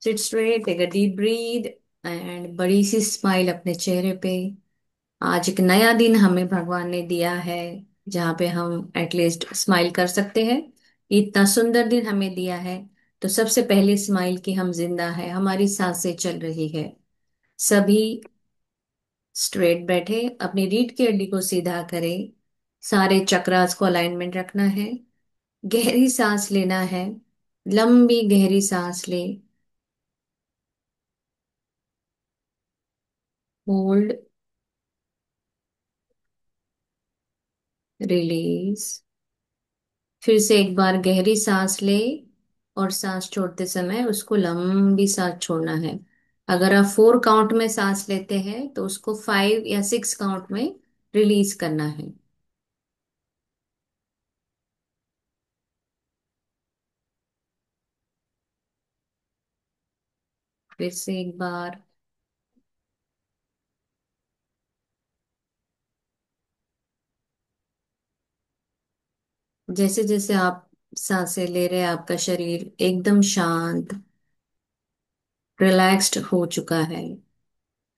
Seat straight, take a deep breath and बड़ी सी smile अपने चेहरे पे। आज एक नया दिन हमें भगवान ने दिया है जहाँ पे हम एटलीस्ट स्माइल कर सकते हैं। इतना सुंदर दिन हमें दिया है। तो सबसे पहले स्माइल की हम जिंदा है, हमारी सांसें चल रही है। सभी स्ट्रेट बैठे, अपनी रीढ़ की हड्डी को सीधा करें। सारे चक्रास को अलाइनमेंट रखना है। गहरी सांस लेना है। लंबी गहरी सांस ले। होल्ड। रिलीज। फिर से एक बार गहरी सांस ले। और सांस छोड़ते समय उसको लंबी सांस छोड़ना है। अगर आप 4 काउंट में सांस लेते हैं तो उसको 5 या 6 काउंट में रिलीज करना है। फिर से एक बार। जैसे जैसे आप सांसें ले रहे हैं आपका शरीर एकदम शांत, रिलैक्स्ड हो चुका है।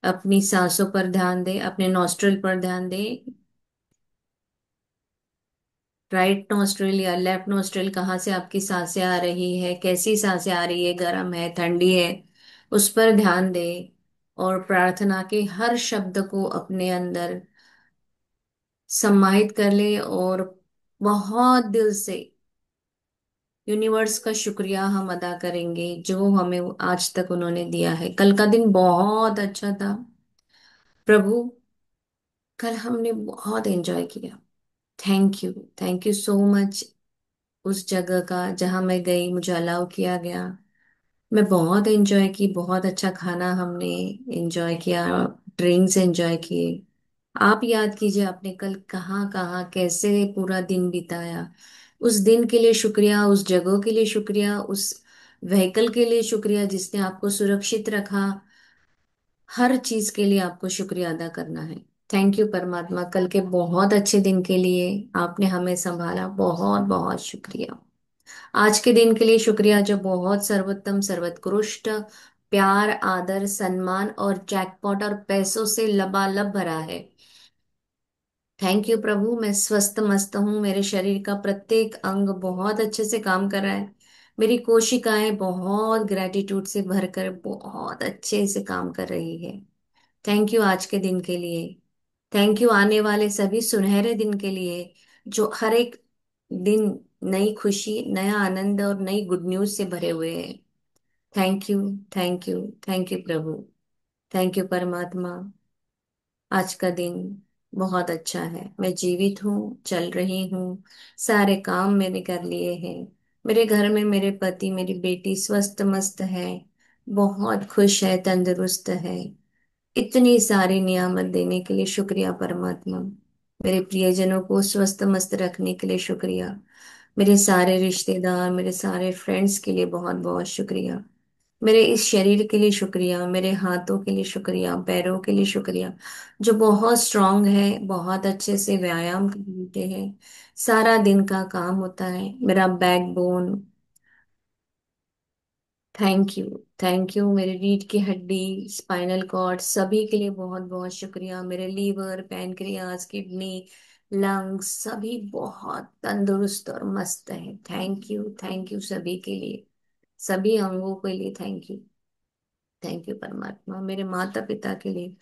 अपनी सांसों पर ध्यान दे, अपने नॉस्ट्रिल पर ध्यान दे। राइट नोस्ट्रिल या लेफ्ट नोस्ट्रिल, कहाँ से आपकी सांसें आ रही है, कैसी सांसें आ रही है, गर्म है ठंडी है, उस पर ध्यान दे। और प्रार्थना के हर शब्द को अपने अंदर समाहित कर ले। और बहुत दिल से यूनिवर्स का शुक्रिया हम अदा करेंगे जो हमें आज तक उन्होंने दिया है। कल का दिन बहुत अच्छा था प्रभु। कल हमने बहुत एंजॉय किया। Thank you. Thank you so much. उस जगह का जहां मैं गई मुझे अलाउ किया गया। मैं बहुत एंजॉय की, बहुत अच्छा खाना हमने एंजॉय किया, ड्रिंक्स एंजॉय किए। आप याद कीजिए आपने कल कहाँ कहाँ कैसे पूरा दिन बिताया। उस दिन के लिए शुक्रिया, उस जगह के लिए शुक्रिया, उस व्हीकल के लिए शुक्रिया जिसने आपको सुरक्षित रखा। हर चीज के लिए आपको शुक्रिया अदा करना है। थैंक यू परमात्मा, कल के बहुत अच्छे दिन के लिए। आपने हमें संभाला, बहुत बहुत शुक्रिया। आज के दिन के लिए शुक्रिया जो बहुत सर्वोत्तम, सर्वोत्कृष्ट, प्यार, आदर, सम्मान और जैकपॉट और पैसों से लबालब भरा है। थैंक यू प्रभु, मैं स्वस्थ मस्त हूँ। मेरे शरीर का प्रत्येक अंग बहुत अच्छे से काम कर रहा है। मेरी कोशिकाएं बहुत ग्रेटिट्यूड से भरकर बहुत अच्छे से काम कर रही है। थैंक यू आज के दिन के लिए। थैंक यू आने वाले सभी सुनहरे दिन के लिए, जो हर एक दिन नई खुशी, नया आनंद और नई गुड न्यूज से भरे हुए हैं। Thank you. Thank you. Thank you Prabhu. Thank you परमात्मा। आज का दिन बहुत अच्छा है। मैं जीवित हूँ, चल रही हूँ, सारे काम मैंने कर लिए हैं। मेरे घर में मेरे पति, मेरी बेटी स्वस्थ मस्त है, बहुत खुश है, तंदुरुस्त है। इतनी सारी नियामत देने के लिए शुक्रिया परमात्मा। मेरे प्रियजनों को स्वस्थ मस्त रखने के लिए शुक्रिया। मेरे सारे रिश्तेदार, मेरे सारे फ्रेंड्स के लिए बहुत बहुत शुक्रिया। मेरे इस शरीर के लिए शुक्रिया, मेरे हाथों के लिए शुक्रिया, पैरों के लिए शुक्रिया जो बहुत स्ट्रांग है, बहुत अच्छे से व्यायाम करते हैं, सारा दिन का काम होता है, मेरा backbone. Thank you. Thank you मेरी रीढ़ की हड्डी, स्पाइनल कॉर्ड, सभी के लिए बहुत बहुत शुक्रिया। मेरे लीवर, पैनक्रियाज, किडनी, लंग्स सभी बहुत तंदुरुस्त और मस्त है। Thank you. थैंक यू सभी के लिए, सभी अंगों के लिए थैंक यू। थैंक यू परमात्मा मेरे माता पिता के लिए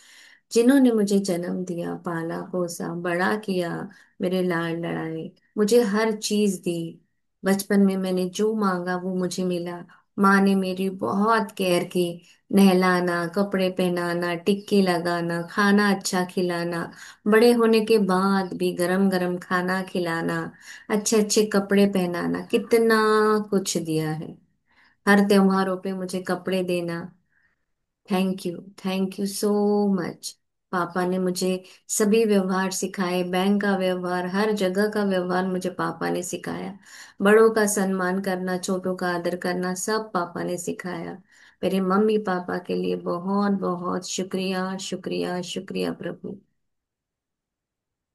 जिन्होंने मुझे जन्म दिया, पाला पोसा, बड़ा किया, मेरे लाड लड़ाए, मुझे हर चीज दी। बचपन में मैंने जो मांगा वो मुझे मिला। माँ ने मेरी बहुत केयर की, नहलाना, कपड़े पहनाना, टिक्की लगाना, खाना अच्छा खिलाना, बड़े होने के बाद भी गरम गरम खाना खिलाना, अच्छे अच्छे कपड़े पहनाना, कितना कुछ दिया है। हर त्योहारों पे मुझे कपड़े देना। Thank you. Thank you so much. पापा ने मुझे सभी व्यवहार सिखाए, बैंक का व्यवहार, हर जगह का व्यवहार मुझे पापा ने सिखाया। बड़ों का सम्मान करना, छोटों का आदर करना, सब पापा ने सिखाया। मेरे मम्मी पापा के लिए बहुत बहुत शुक्रिया, शुक्रिया, शुक्रिया प्रभु।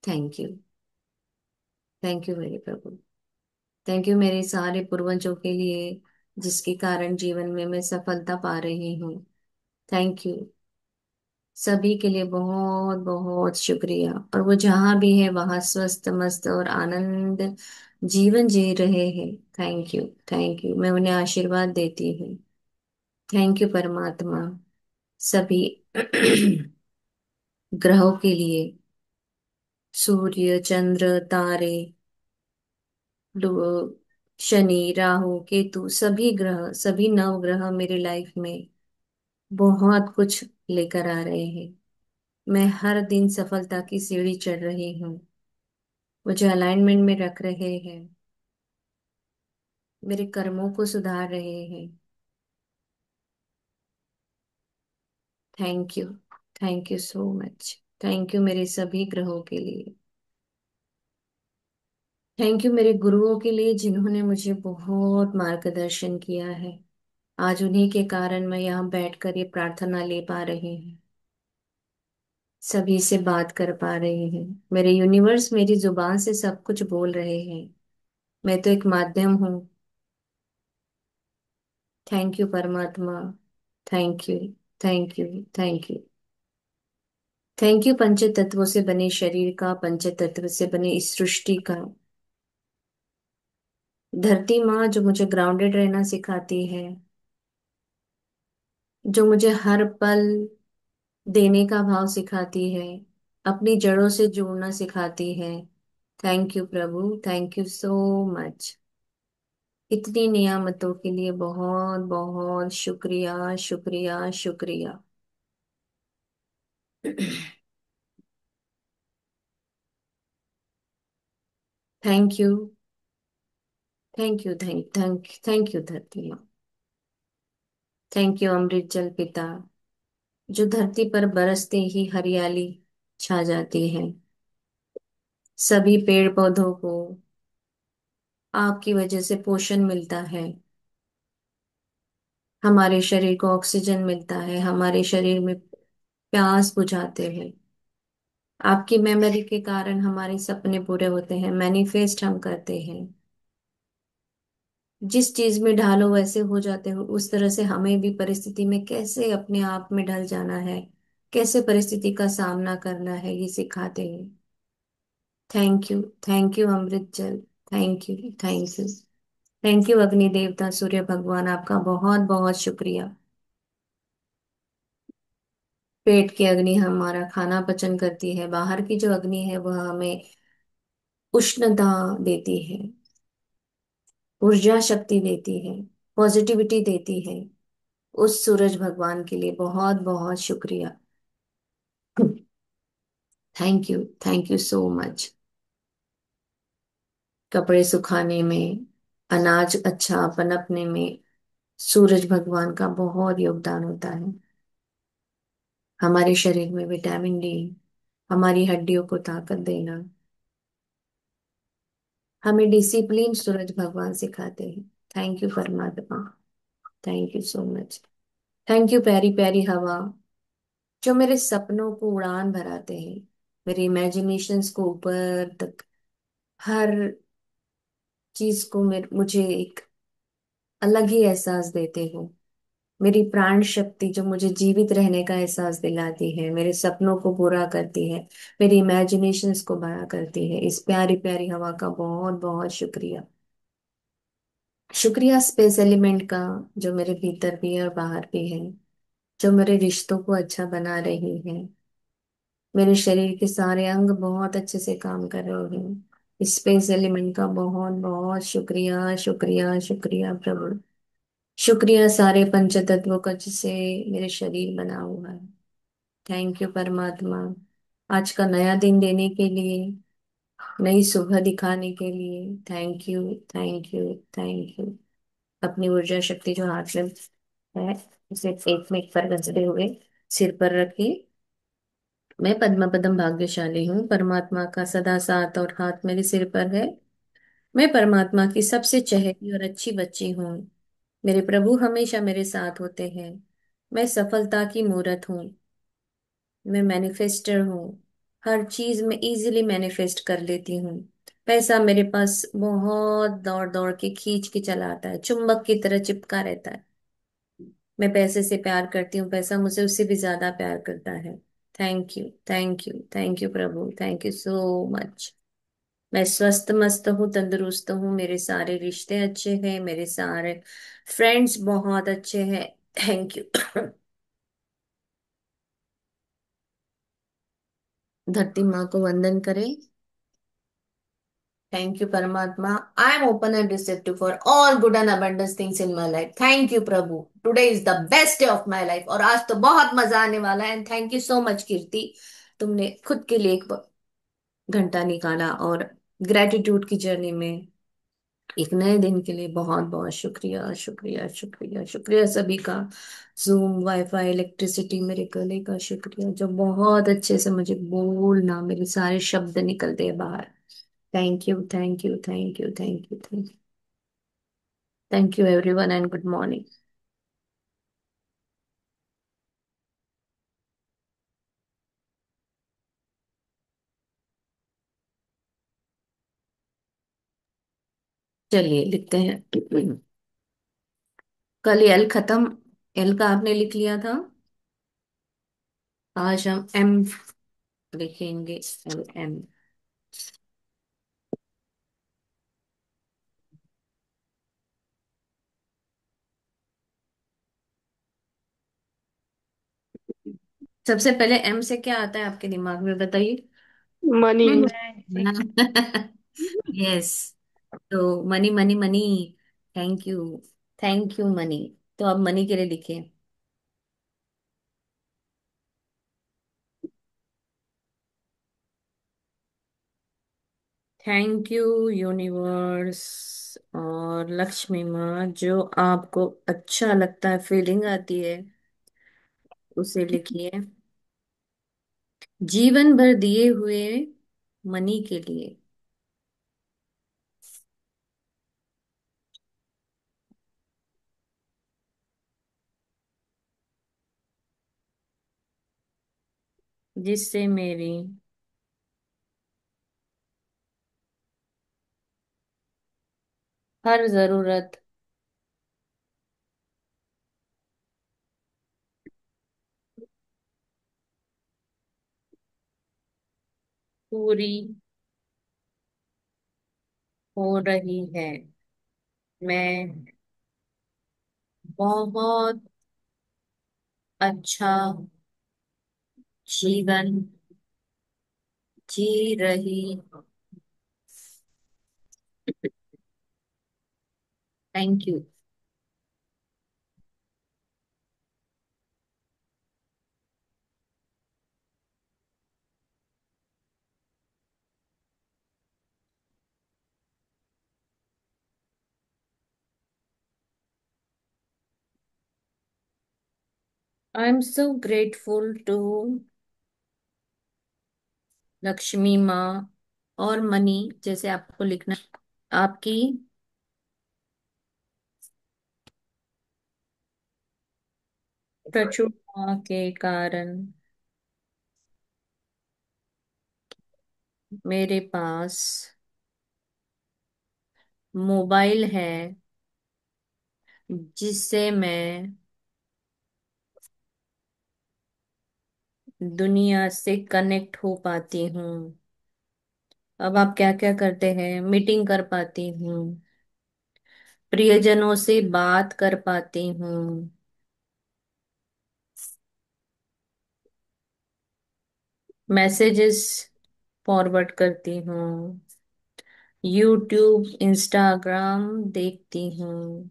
Thank you. थैंक यू मेरे प्रभु। थैंक यू मेरे सारे पूर्वजों के लिए, जिसके कारण जीवन में मैं सफलता पा रही हूँ। Thank you. सभी के लिए बहुत बहुत शुक्रिया। और वो जहाँ भी है वहाँ स्वस्थ मस्त और आनंद जीवन जी रहे हैं। Thank you. Thank you. मैं उन्हें आशीर्वाद देती हूँ। थैंक यू परमात्मा। सभी ग्रहों के लिए, सूर्य चंद्र तारे, दो- शनि राहु केतु, सभी ग्रह, सभी नवग्रह मेरे लाइफ में बहुत कुछ लेकर आ रहे हैं। मैं हर दिन सफलता की सीढ़ी चढ़ रही हूँ। मुझे अलाइनमेंट में रख रहे हैं। मेरे कर्मों को सुधार रहे हैं। Thank you. Thank you so much. Thank you मेरे सभी ग्रहों के लिए। थैंक यू मेरे गुरुओं के लिए जिन्होंने मुझे बहुत मार्गदर्शन किया है। आज उन्हीं के कारण मैं यहाँ बैठकर ये प्रार्थना ले पा रही हूँ। सभी से बात कर पा रही हूँ। मेरे यूनिवर्स मेरी जुबान से सब कुछ बोल रहे हैं। मैं तो एक माध्यम हूँ। थैंक यू परमात्मा। Thank you. Thank you. Thank you. Thank you पंच तत्वों से बने शरीर का, पंच तत्व से बने इस सृष्टि का। धरती माँ जो मुझे ग्राउंडेड रहना सिखाती है, जो मुझे हर पल देने का भाव सिखाती है, अपनी जड़ों से जुड़ना सिखाती है। Thank you Prabhu. Thank you so much. इतनी नियामतों के लिए बहुत बहुत शुक्रिया शुक्रिया शुक्रिया। Thank you. Thank you. Thank you धरती माँ। थैंक यू अमृत जल पिता, जो धरती पर बरसते ही हरियाली छा जाती है। सभी पेड़ पौधों को आपकी वजह से पोषण मिलता है। हमारे शरीर को ऑक्सीजन मिलता है, हमारे शरीर में प्यास बुझाते हैं। आपकी मेमोरी के कारण हमारे सपने पूरे होते हैं, मैनिफेस्ट हम करते हैं। जिस चीज में ढालो वैसे हो जाते हो, उस तरह से हमें भी परिस्थिति में कैसे अपने आप में ढल जाना है, कैसे परिस्थिति का सामना करना है, ये सिखाते हैं। Thank you. थैंक यू अमृत जल। Thank you. Thank you. Thank you अग्नि देवता सूर्य भगवान, आपका बहुत बहुत शुक्रिया। पेट की अग्नि हमारा खाना पचन करती है, बाहर की जो अग्नि है वह हमें उष्णता देती है, ऊर्जा शक्ति देती है, पॉजिटिविटी देती है। उस सूरज भगवान के लिए बहुत बहुत शुक्रिया। Thank you. Thank you so much. कपड़े सुखाने में, अनाज अच्छा पनपने में सूरज भगवान का बहुत योगदान होता है। हमारे शरीर में विटामिन डी, हमारी हड्डियों को ताकत देना, हमें डिसिप्लिन सूरज भगवान सिखाते हैं। थैंक यू परमात्मा। Thank you so much. Thank you प्यारी प्यारी हवा, जो मेरे सपनों को उड़ान भराते हैं, मेरे इमेजिनेशंस को ऊपर तक, हर चीज को मुझे एक अलग ही एहसास देते हो। मेरी प्राण शक्ति जो मुझे जीवित रहने का एहसास दिलाती है, मेरे सपनों को पूरा करती है, मेरी इमेजिनेशंस को बड़ा करती है। इस प्यारी प्यारी हवा का बहुत बहुत शुक्रिया। शुक्रिया स्पेस एलिमेंट का, जो मेरे भीतर भी है और बाहर भी है, जो मेरे रिश्तों को अच्छा बना रही है। मेरे शरीर के सारे अंग बहुत अच्छे से काम कर रहे हैं। स्पेस एलिमेंट का बहुत बहुत शुक्रिया शुक्रिया शुक्रिया प्रभु। शुक्रिया सारे पंच तत्वों का जिसे मेरे शरीर बना हुआ है। थैंक यू परमात्मा, आज का नया दिन देने के लिए, नई सुबह दिखाने के लिए। Thank you. Thank you. Thank you. अपनी ऊर्जा शक्ति जो हाथ में है उसे एक में एक पर गजरे हुए सिर पर रखी। मैं पद्मा पदम भाग्यशाली हूँ, परमात्मा का सदा साथ और हाथ मेरे सिर पर है। मैं परमात्मा की सबसे चहेती और अच्छी बच्ची हूँ। मेरे प्रभु हमेशा मेरे साथ होते हैं। मैं सफलता की मूरत हूँ। मैं मैनिफेस्टर हूँ। हर चीज में इजीली मैनिफेस्ट कर लेती हूँ। पैसा मेरे पास बहुत दौड़ दौड़ के खींच के चला आता है, चुंबक की तरह चिपका रहता है। मैं पैसे से प्यार करती हूँ, पैसा मुझे उससे भी ज्यादा प्यार करता है। Thank you, thank you, thank you Prabhu, thank you so much. मैं स्वस्थ मस्त हूँ, तंदुरुस्त हूँ, मेरे सारे रिश्ते अच्छे हैं, मेरे सारे फ्रेंड्स बहुत अच्छे हैं। Thank you. धरती माँ को वंदन करें। थैंक यू परमात्मा। I am open and receptive for all good and abundance things in my life. Thank you प्रभु। Today is the best day of my life, और आज तो बहुत मजा आने वाला है। And thank you so much Kirti, तुमने खुद के लिए एक घंटा निकाला, और ग्रेटिट्यूड की जर्नी में एक नए दिन के लिए बहुत बहुत शुक्रिया, शुक्रिया, शुक्रिया, शुक्रिया सभी का। जूम, वाईफाई, इलेक्ट्रिसिटी, मेरे गले का शुक्रिया जो बहुत अच्छे से मुझे बोलना, मेरे सारे शब्द निकलते हैं बाहर। Thank you, thank you, thank you, thank you, thank you. Thank you everyone and good morning. चलिए लिखते हैं। कल एल खत्म, एल का आपने लिख लिया था। आज हम एम लिखेंगे। L M. सबसे पहले एम से क्या आता है आपके दिमाग में, बताइए। मनी। यस। तो money, money, money. Thank you, thank you money. तो अब मनी के लिए लिखिए। थैंक यू यूनिवर्स और लक्ष्मी माँ, जो आपको अच्छा लगता है, फीलिंग आती है, उसे लिखिए। जीवन भर दिए हुए मनी के लिए, जिससे मेरी हर जरूरत पूरी हो रही है। मैं बहुत अच्छा जीवन जी रही। Thank you. I am so grateful to Lakshmi Maa और मनी, जैसे आपको लिखना, आपकी प्रचुरता के कारण मेरे पास मोबाइल है, जिससे मैं दुनिया से कनेक्ट हो पाती हूँ। अब आप क्या क्या करते हैं, मीटिंग कर पाती हूँ, प्रियजनों से बात कर पाती हूँ, मैसेजेस फॉरवर्ड करती हूँ, यूट्यूब, इंस्टाग्राम देखती हूँ,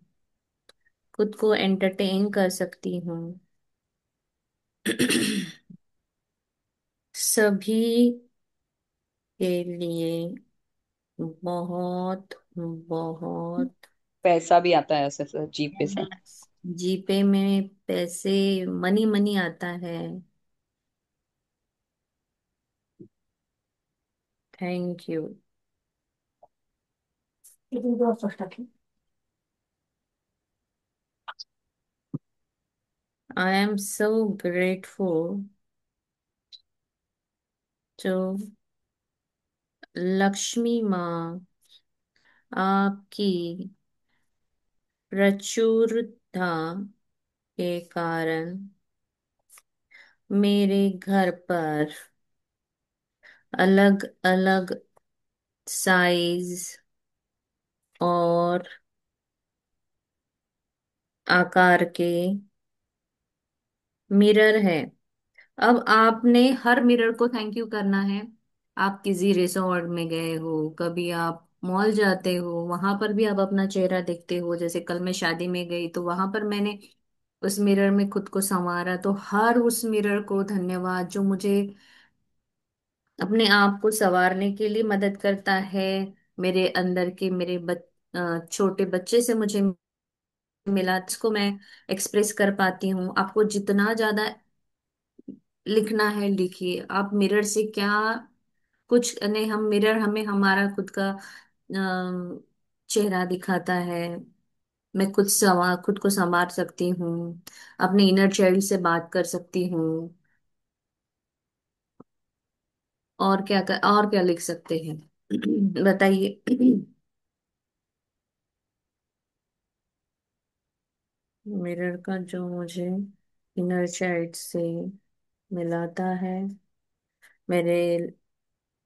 खुद को एंटरटेन कर सकती हूँ। सभी के लिए बहुत बहुत पैसा भी आता है ऐसे ऐसे जीपे से। जीपे में पैसे, मनी मनी आता है। Thank you. I am so grateful to Lakshmi Maa आपकी प्रचुरता के कारण मेरे घर पर अलग अलग साइज और आकार के मिरर है। अब आपने हर मिरर को थैंक यू करना है। आप किसी रिसोर्ट में गए हो, कभी आप मॉल जाते हो, वहां पर भी आप अपना चेहरा देखते हो। जैसे कल मैं शादी में गई तो वहां पर मैंने उस मिरर में खुद को संवारा, तो हर उस मिरर को धन्यवाद जो मुझे अपने आप को संवारने के लिए मदद करता है। मेरे अंदर के मेरे छोटे बच्चे से मुझे मिला, जिसको मैं एक्सप्रेस कर पाती हूँ। आपको जितना ज्यादा लिखना है लिखिए। आप मिरर से क्या कुछ नहीं, हम मिरर हमें हमारा खुद का चेहरा दिखाता है। मैं खुद को संवार सकती हूँ, अपने इनर चाइल्ड से बात कर सकती हूँ। और क्या लिख सकते हैं? बताइए। मिरर का जो मुझे इनर चाइल्ड से मिलाता है, मेरे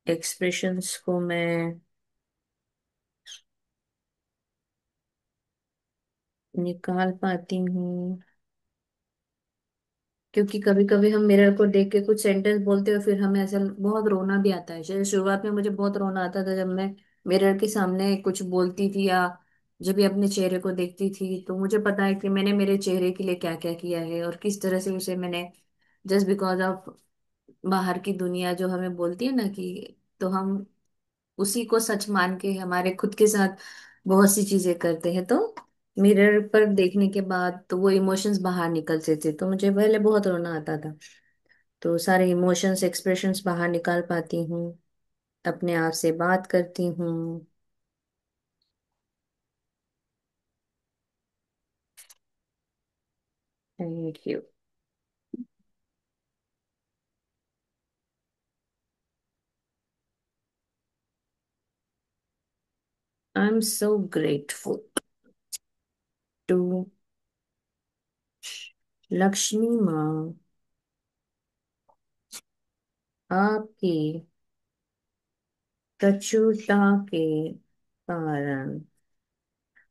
एक्सप्रेशंस को मैं निकाल पाती हूँ। क्योंकि कभी कभी हम मिरर को देख के कुछ सेंटेंस बोलते हैं, फिर हमें ऐसा बहुत रोना भी आता है। जैसे शुरुआत में मुझे बहुत रोना आता था जब मैं मिरर के सामने कुछ बोलती थी, या जब भी अपने चेहरे को देखती थी, तो मुझे पता है कि मैंने मेरे चेहरे के लिए क्या क्या किया है और किस तरह से उसे मैंने, जस्ट बिकॉज ऑफ बाहर की दुनिया जो हमें बोलती है ना कि, तो हम उसी को सच मान के हमारे खुद के साथ बहुत सी चीजें करते हैं। तो मिरर पर देखने के बाद तो वो इमोशंस बाहर निकलते थे, तो मुझे पहले बहुत रोना आता था। तो सारे इमोशंस एक्सप्रेशंस बाहर निकाल पाती हूँ, अपने आप से बात करती हूँ। Thank you. I am so grateful to Lakshmi Maa आपकी प्रचुरता के कारण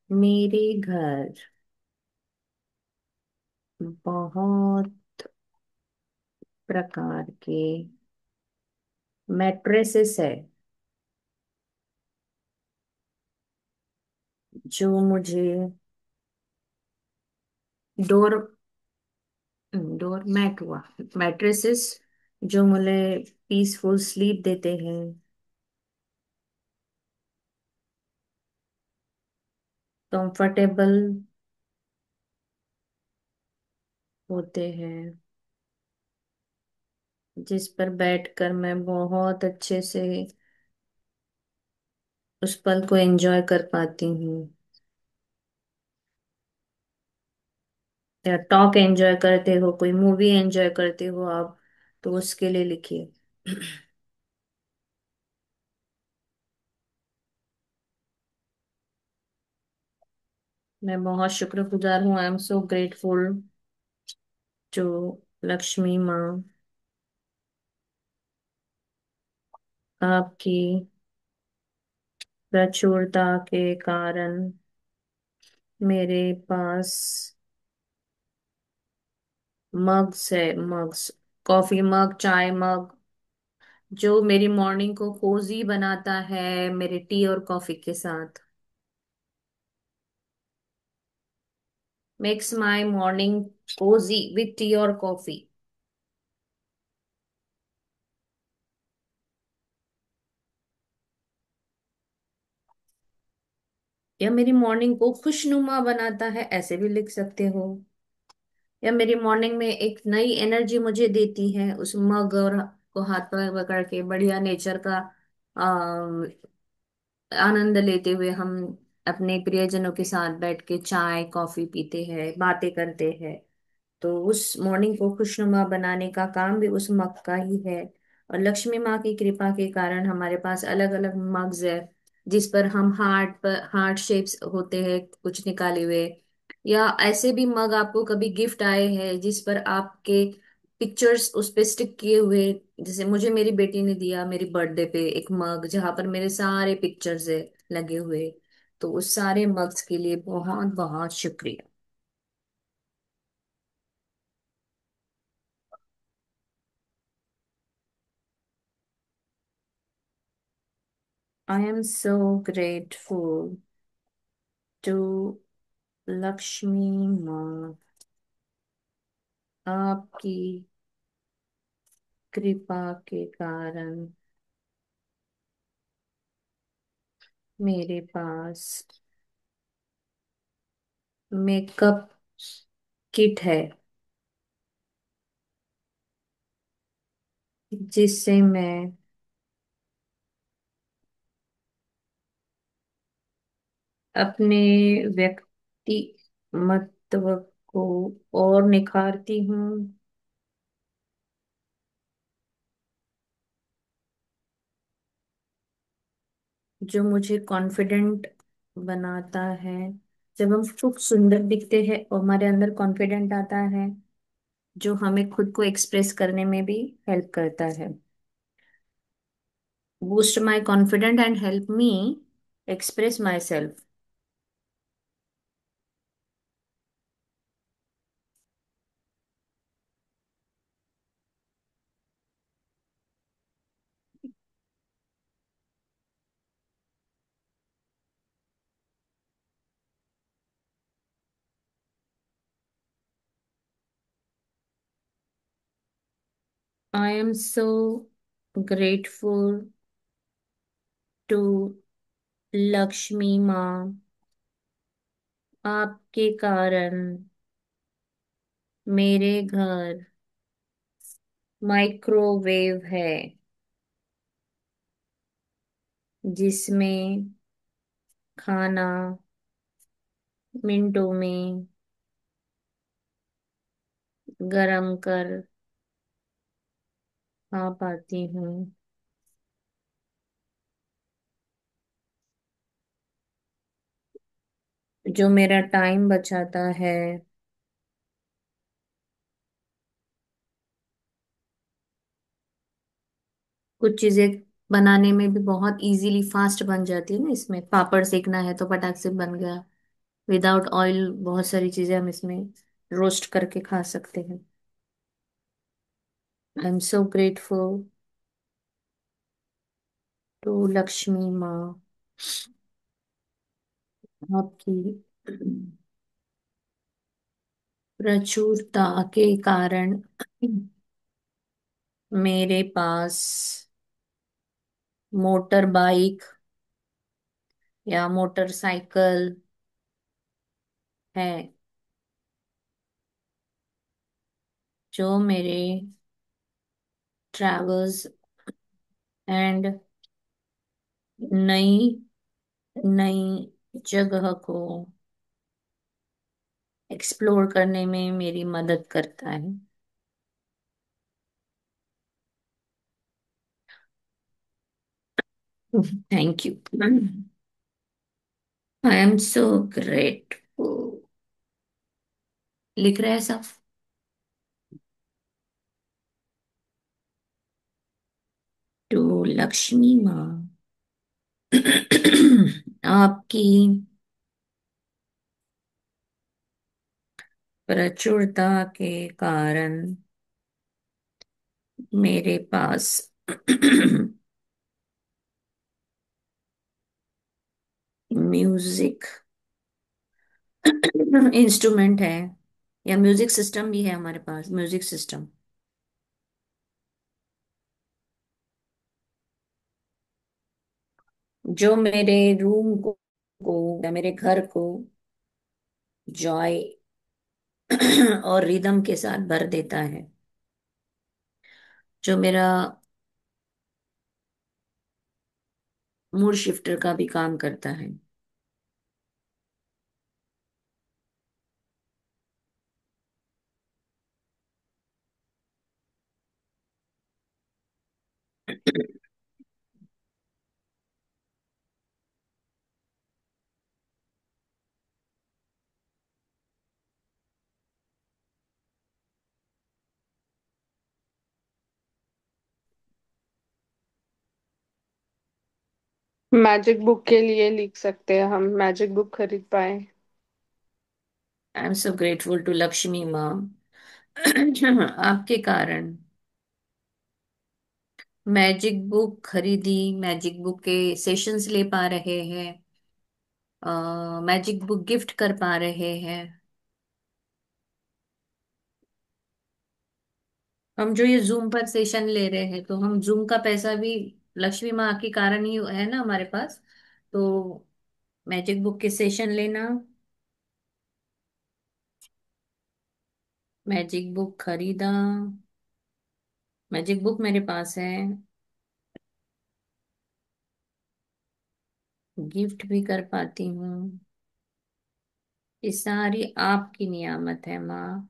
मेरे घर बहुत प्रकार के मैट्रेसेस है, जो मुझे डोर डोर मैट हुआ मैट्रेसेस जो मुझे पीसफुल स्लीप देते हैं, कंफर्टेबल होते हैं, जिस पर बैठकर मैं बहुत अच्छे से उस पल को एंजॉय कर पाती हूँ। या टॉक एंजॉय करते हो, कोई मूवी एंजॉय करते हो आप, तो उसके लिए लिखिए। मैं बहुत शुक्रगुजार हूँ। I am so grateful to Lakshmi Maa आपकी प्रचुरता के कारण मेरे पास मग्स है, मग्स, कॉफी मग, चाय मग, जो मेरी मॉर्निंग को कोजी बनाता है मेरे टी और कॉफी के साथ। Makes my morning cozy with tea और कॉफी। या मेरी मॉर्निंग को खुशनुमा बनाता है, ऐसे भी लिख सकते हो। या मेरी मॉर्निंग में एक नई एनर्जी मुझे देती है, उस मग और को हाथ पर पकड़ के बढ़िया नेचर का आनंद लेते हुए हम अपने प्रियजनों के साथ बैठ के चाय कॉफी पीते हैं, बातें करते हैं। तो उस मॉर्निंग को खुशनुमा बनाने का काम भी उस मग का ही है। और लक्ष्मी माँ की कृपा के कारण हमारे पास अलग अलग मग्स है, जिस पर हम हार्ट पर हार्ट शेप्स होते हैं कुछ निकाले हुए, या ऐसे भी मग आपको कभी गिफ्ट आए हैं जिस पर आपके पिक्चर्स उस पे स्टिक किए हुए। जैसे मुझे मेरी बेटी ने दिया मेरी बर्थडे पे एक मग जहां पर मेरे सारे पिक्चर्स है लगे हुए। तो उस सारे मग्स के लिए बहुत बहुत शुक्रिया। I am so grateful to Lakshmi Maa, आपकी कृपा के कारण मेरे पास मेकअप किट है, जिससे मैं अपने व्यक्तिमत्व को और निखारती हूँ, जो मुझे कॉन्फिडेंट बनाता है। जब हम खूब सुंदर दिखते हैं और हमारे अंदर कॉन्फिडेंट आता है, जो हमें खुद को एक्सप्रेस करने में भी हेल्प करता है। Boost my confident and help me express myself. I am so grateful to Lakshmi Maa, आपके कारण मेरे घर माइक्रोवेव है, जिसमें खाना मिनटों में गरम कर खा पाती हूँ, जो मेरा टाइम बचाता है। कुछ चीजें बनाने में भी बहुत इजीली फास्ट बन जाती है ना, इसमें पापड़ सेकना है तो फटाक से बन गया। विदाउट ऑयल बहुत सारी चीजें हम इसमें रोस्ट करके खा सकते हैं। I am so grateful to Lakshmi Maa, आपकी प्रचुरता के कारण मेरे पास मोटर बाइक या मोटरसाइकिल है, जो मेरे ट्रैवल्स एंड नई नई जगह को एक्सप्लोर करने में मेरी मदद करता है। Thank you. I am so grateful. लिख रहे हैं सब। टू लक्ष्मी माँ, आपकी प्रचुरता के कारण मेरे पास म्यूजिक इंस्ट्रूमेंट है, या म्यूजिक सिस्टम भी है हमारे पास, म्यूजिक सिस्टम जो मेरे रूम को या मेरे घर को जॉय और रिदम के साथ भर देता है, जो मेरा मूड शिफ्टर का भी काम करता है। मैजिक बुक के लिए लिख सकते हैं हम, मैजिक बुक खरीद पाए। I am so grateful to Lakshmi Maa. आपके कारण मैजिक बुक खरीदी, मैजिक बुक के सेशंस ले पा रहे हैं, मैजिक बुक गिफ्ट कर पा रहे हैं। हम जो ये जूम पर सेशन ले रहे हैं, तो हम जूम का पैसा भी लक्ष्मी माँ के कारण ही है ना हमारे पास। तो मैजिक बुक के सेशन लेना, मैजिक बुक खरीदा, मैजिक बुक मेरे पास है, गिफ्ट भी कर पाती हूँ। ये सारी आपकी नियामत है माँ।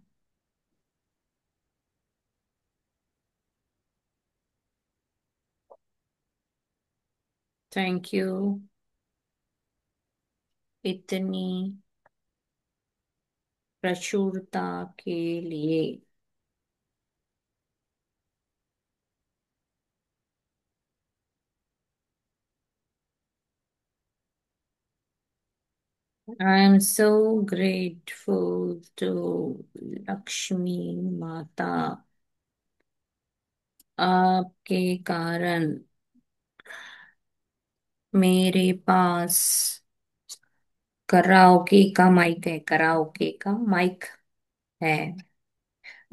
थैंक यू इतनी प्रचुरता के लिए। I am so grateful to Lakshmi Mata. आपके कारण मेरे पास कराओके का माइक है, कराओके का माइक है,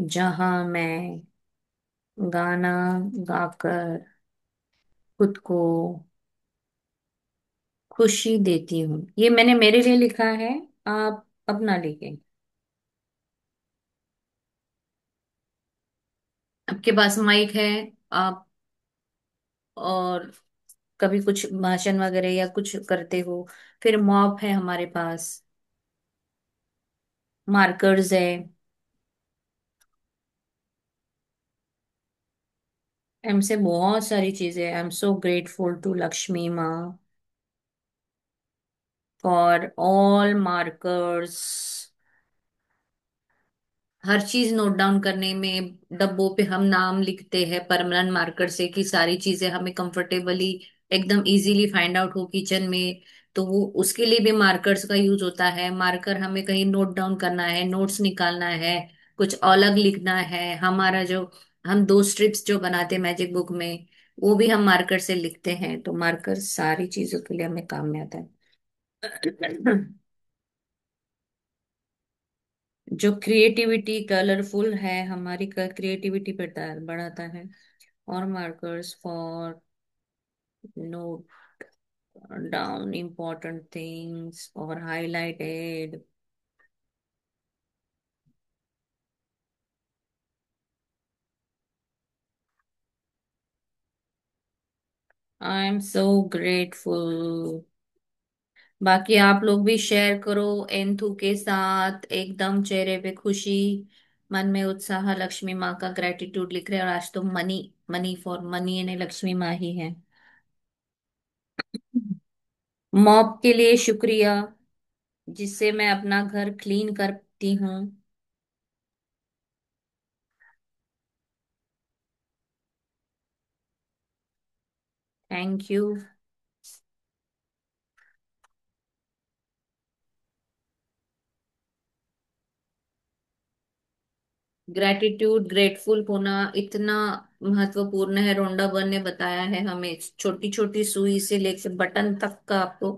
जहां मैं गाना गाकर खुद को खुशी देती हूँ। ये मैंने मेरे लिए लिखा है, आप अपना लिखें। आपके पास माइक है, आप और कभी कुछ भाषण वगैरह या कुछ करते हो। फिर मॉप है हमारे पास, मार्कर्स है। एम से बहुत सारी चीजें। I am so grateful to Lakshmi माँ फॉर ऑल मार्कर्स। हर चीज नोट डाउन करने में, डब्बों पे हम नाम लिखते हैं परमानेंट मार्कर से, कि सारी चीजें हमें कंफर्टेबली एकदम इजीली फाइंड आउट हो किचन में। तो वो उसके लिए भी मार्कर्स का यूज होता है। मार्कर हमें कहीं नोट डाउन करना है, नोट्स निकालना है, कुछ अलग लिखना है, हमारा जो हम दो स्ट्रिप्स जो बनाते हैं मैजिक बुक में, वो भी हम मार्कर से लिखते हैं। तो मार्कर सारी चीजों के लिए हमें काम में आता है। जो क्रिएटिविटी कलरफुल है, हमारी क्रिएटिविटी बढ़ाता है। और markers for note down important things और highlighted. I am so grateful. बाकी आप लोग भी शेयर करो एंथू के साथ, एकदम चेहरे पे खुशी, मन में उत्साह, लक्ष्मी माँ का ग्रेटिट्यूड लिख रहे हैं। और आज तो मनी, मनी फॉर मनी यानी लक्ष्मी माँ ही है। मॉप के लिए शुक्रिया, जिससे मैं अपना घर क्लीन करती हूँ। Thank you. ग्रेटिट्यूड, ग्रेटफुल होना इतना महत्वपूर्ण है। रोंडा बर ने बताया है हमें, छोटी छोटी सुई से लेकर बटन तक का आपको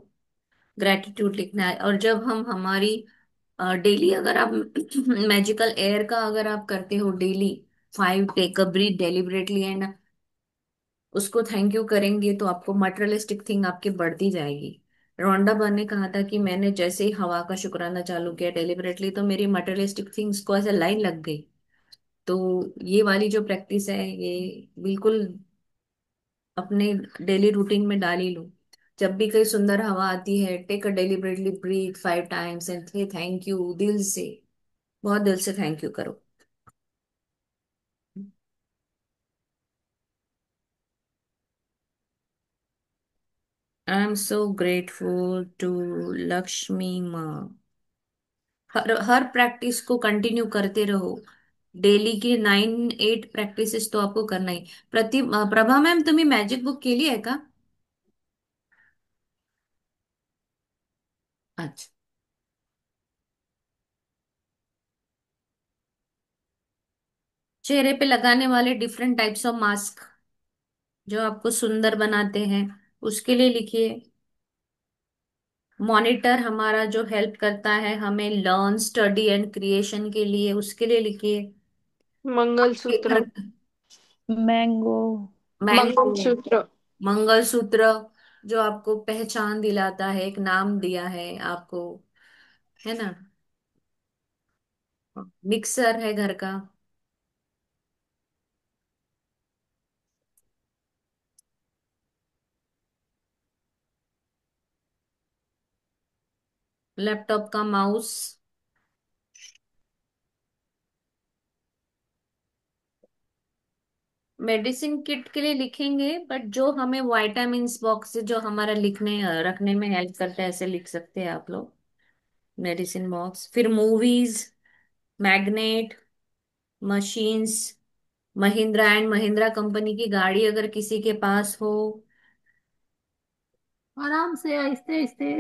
ग्रेटिट्यूड लिखना है। और जब हम हमारी डेली, अगर आप मैजिकल एयर का अगर आप करते हो daily, 5 take a breath deliberately and उसको थैंक यू करेंगे, तो आपको मटेरियलिस्टिक थिंग आपकी बढ़ती जाएगी। रोंडा बर ने कहा था कि मैंने जैसे ही हवा का शुक्राना चालू किया डेलिबरेटली, तो मेरी मटेरियलिस्टिक थिंग्स को ऐसे लाइन लग गई। तो ये वाली जो प्रैक्टिस है, ये बिल्कुल अपने डेली रूटीन में डाल ही लो। जब भी कोई सुंदर हवा आती है, take a deliberately breath 5 times and से थैंक यू दिल से, बहुत दिल से थैंक यू करो। I am so grateful to Lakshmi Maa. हर हर प्रैक्टिस को कंटिन्यू करते रहो। डेली की 9 8 प्रैक्टिसेस तो आपको करना ही। प्रभा मैम, तुम्ही मॅजिक बुक केली आहे का? अच्छा। चेहरे पे लगाने वाले डिफरेंट टाइप्स ऑफ मास्क जो आपको सुंदर बनाते हैं, उसके लिए लिखिए। मॉनिटर हमारा जो हेल्प करता है हमें लर्न स्टडी एंड क्रिएशन के लिए, उसके लिए लिखिए। आपके मंगलसूत्र। घर मैंगो। मैंगो। मंगलसूत्र। मंगलसूत्र जो आपको पहचान दिलाता है, एक नाम दिया है आपको, है ना। मिक्सर है घर का। लैपटॉप का माउस। मेडिसिन किट के लिए लिखेंगे, बट जो हमें विटामिन्स बॉक्स जो हमारा लिखने रखने में हेल्प करता है, ऐसे लिख सकते हैं आप लोग। मेडिसिन बॉक्स, फिर movies, magnet, machines, Mahindra and Mahindra company की गाड़ी अगर किसी के पास हो। आराम से, आहिस्ते आहिस्ते।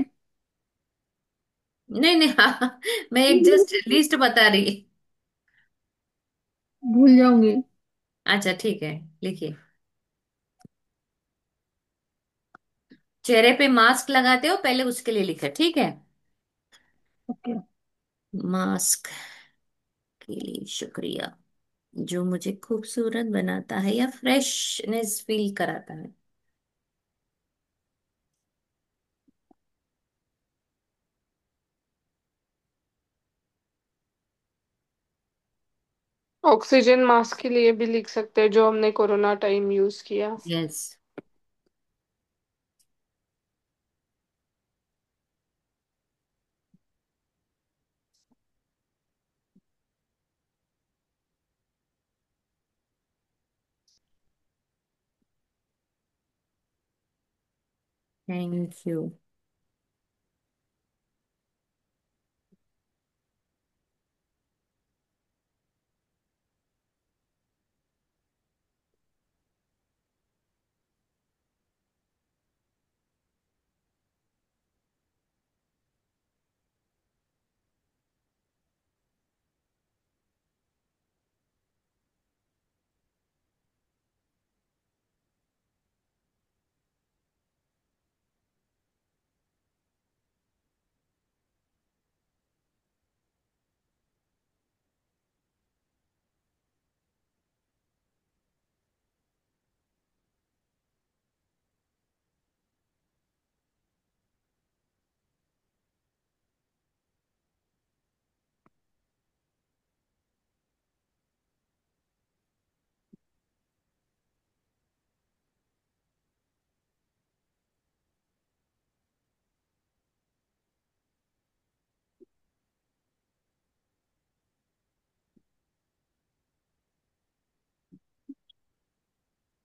नहीं नहीं, हाँ, मैं एक जस्ट लिस्ट बता रही। भूल जाऊंगी। अच्छा ठीक है, लिखिए। चेहरे पे मास्क लगाते हो, पहले उसके लिए लिखा, ठीक है। ओके। मास्क के लिए शुक्रिया, जो मुझे खूबसूरत बनाता है या फ्रेशनेस फील कराता है। ऑक्सीजन मास्क के लिए भी लिख सकते हैं, जो हमने कोरोना टाइम यूज किया। Yes. Thank you.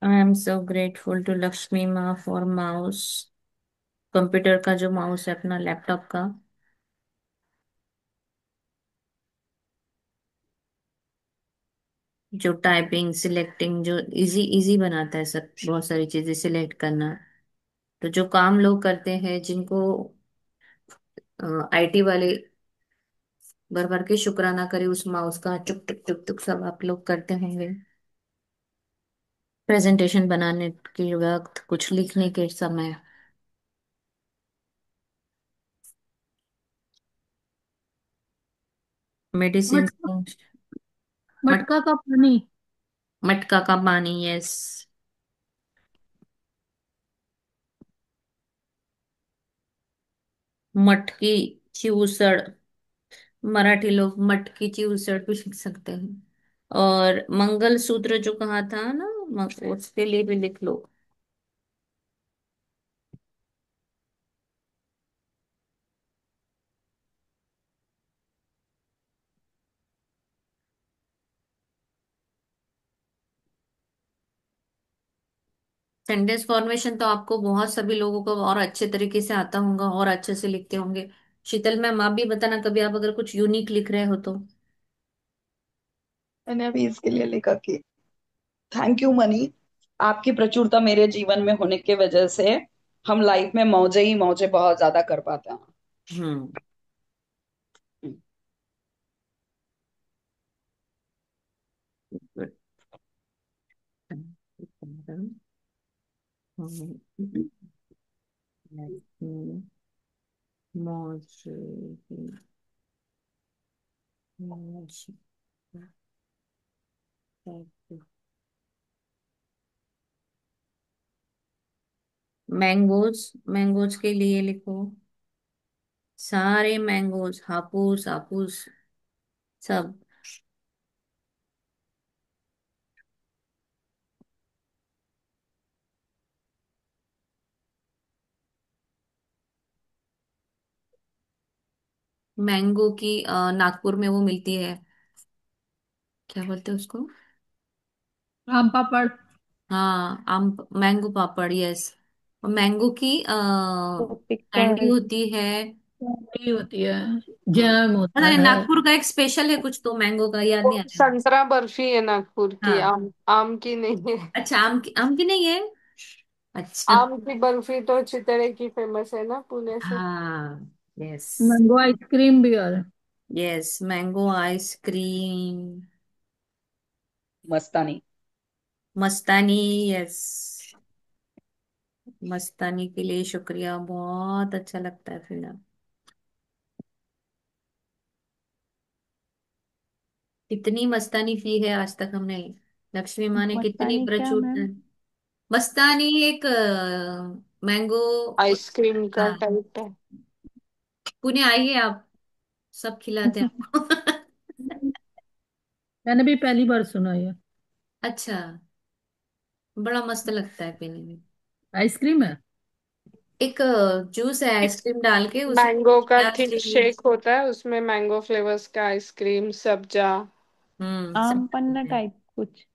I am so grateful to Lakshmi माँ फॉर माउस। कंप्यूटर का जो माउस है अपना, लैपटॉप का, जो टाइपिंग सिलेक्टिंग जो इजी इजी बनाता है, सब बहुत सारी चीजें सिलेक्ट करना। तो जो काम लोग करते हैं, जिनको आईटी वाले भर भर के शुक्राना करे उस माउस का, टुक टुक टुक टुक सब आप लोग करते होंगे। प्रेजेंटेशन बनाने के वक्त, कुछ लिखने के समय। मेडिसिन। मटका। मटका का पानी। मटका का पानी, यस। मटकी की उसड़, मराठी लोग मटकी की उसड़ भी लिख सकते हैं। और मंगल सूत्र जो कहा था ना, उसके लिए भी लिख लो। सेंटेंस फॉर्मेशन तो आपको बहुत सभी लोगों को और अच्छे तरीके से आता होगा और अच्छे से लिखते होंगे। शीतल मैम आप भी बताना कभी आप अगर कुछ यूनिक लिख रहे हो तो। मैंने अभी इसके लिए लिखा कि थैंक यू मनी, आपकी प्रचुरता मेरे जीवन में होने की वजह से हम लाइफ में मौजे ही मौजे बहुत ज्यादा कर पाते हैं। हम्म। मैंगोज, मैंगोज के लिए लिखो। सारे मैंगोज, हापुस हापुस सब। मैंगो की नागपुर में वो मिलती है, क्या बोलते हैं उसको। आम पापड़। हाँ आम, मैंगो पापड़, यस। और मैंगो की वो कैंडी पिक्कल। होती है। ये होती है। हाँ जैम पता होता है, है। नागपुर का एक स्पेशल है कुछ तो मैंगो का, याद वो नहीं आ रहा है। संतरा बर्फी है नागपुर की, हाँ। आम आम की नहीं है। अच्छा आम की नहीं है। अच्छा। आम की बर्फी तो चितड़े की फेमस है ना, पुणे से। हाँ यस। मैंगो आइसक्रीम भी है। Yes mango ice cream. Mastani. Mastani, yes. Mastani के लिए शुक्रिया, बहुत अच्छा लगता है फिर। कितनी मस्तानी पी है आज तक हमने, लक्ष्मी माँ ने कितनी मस्तानी क्या प्रचुर। मैम? मस्तानी एक मैंगो। आइसक्रीम का हाँ। टाइप है। पुणे आइए आप, सब खिलाते हैं आपको। मैंने भी पहली बार सुना ये। अच्छा, बड़ा मस्त लगता है पीने में। आइसक्रीम है। एक जूस है आइसक्रीम डाल के उसमें मैंगो का चिया थिक सीड्स। शेक होता है, उसमें मैंगो फ्लेवर्स का आइसक्रीम, सब्जा। सब आम पन्ना डालते हैं। टाइप कुछ।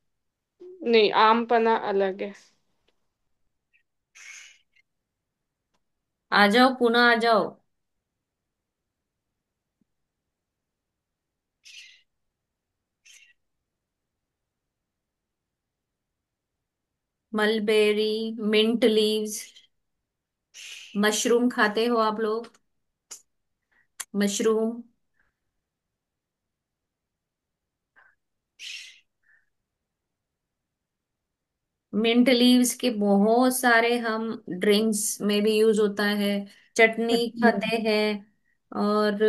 नहीं, आम पन्ना अलग है। आ जाओ पुणे आ जाओ। Mulberry, mint leaves. मशरूम खाते हो आप लोग, मशरूम। मिंट लीव्स के बहुत सारे हम ड्रिंक्स में भी यूज होता है, चटनी चटनी। खाते हैं। और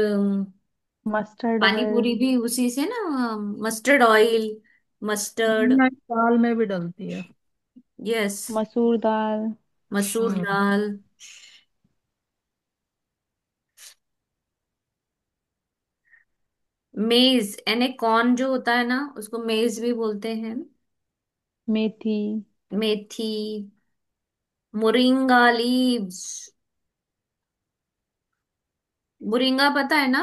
मस्टर्ड पानी ऑयल। पूरी भी उसी से ना, मस्टर्ड ऑयल, मस्टर्ड। दाल में भी डलती है। यस। मसूर दाल। मसूर हम्म। दाल। मेज यानी कॉर्न जो होता है ना, उसको मेज भी बोलते हैं। मेथी। मेथी। Moringa leaves. मोरिंगा पता है ना।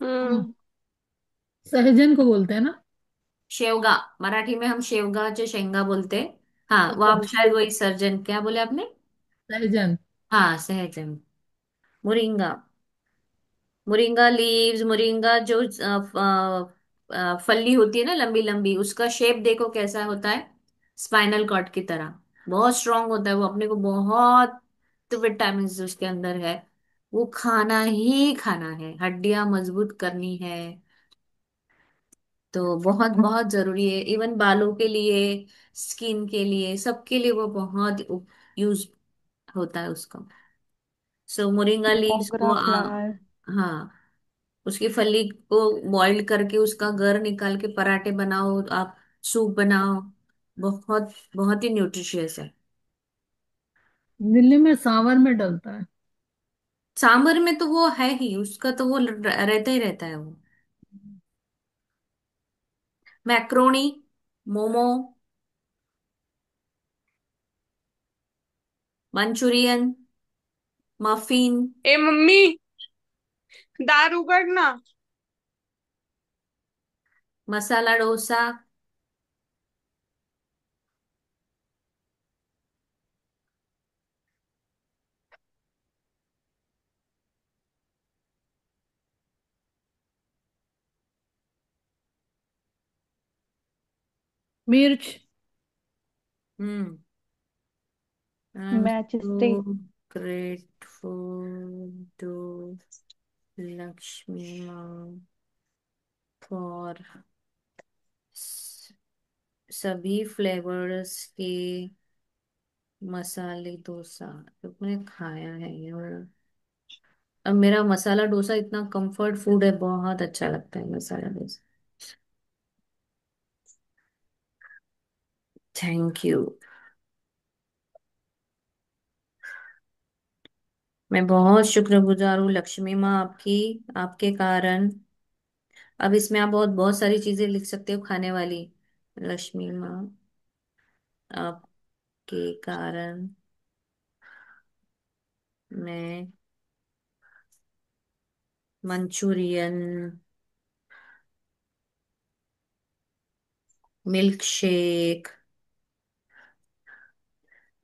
हम्म। हम्म। सहजन को बोलते हैं ना। शेवगा, मराठी में हम शेवगा चे शेंगा बोलते हैं। हाँ वो अच्छा। आप शायद वही सर्जन, क्या बोले आपने। सहजन। हाँ सहजन। मोरिंगा। मोरिंगा लीव्स, मोरिंगा जो फली होती है ना लंबी लंबी, उसका शेप देखो कैसा होता है, स्पाइनल कॉर्ड की तरह। बहुत स्ट्रांग होता है वो, अपने को बहुत विटामिन उसके अंदर है। वो खाना ही खाना है, हड्डियां मजबूत करनी है। तो बहुत बहुत जरूरी है, इवन बालों के लिए, स्किन के लिए, सबके लिए वो बहुत यूज होता है उसका। सो मोरिंगा लीव्स को मोगरा फ्लावर। हाँ, उसकी फली को बॉइल्ड करके उसका गर निकाल के पराठे बनाओ आप, सूप बनाओ। बहुत बहुत ही न्यूट्रिशियस है। दिल्ली में सांवर में डलता है। सांबर में तो वो है ही, उसका तो वो रहता ही रहता है वो। मैक्रोनी, मोमो, मंचूरियन, मफिन, ए मम्मी, दार उगड़ ना। मसाला डोसा। मिर्च। हम्म। I am so majestic. Grateful to Lakshmi माँ फॉर सभी फ्लेवर्स के मसाले डोसा जो मैंने खाया है ये वाला। अब मेरा मसाला डोसा इतना कंफर्ट फूड है, बहुत अच्छा लगता है मसाला डोसा। Thank you. मैं बहुत शुक्रगुजार हूँ लक्ष्मी माँ आपकी। आपके कारण, अब इसमें आप बहुत बहुत सारी चीजें लिख सकते हो खाने वाली। लक्ष्मी माँ आपके कारण मैं मंचूरियन, मिल्क शेक,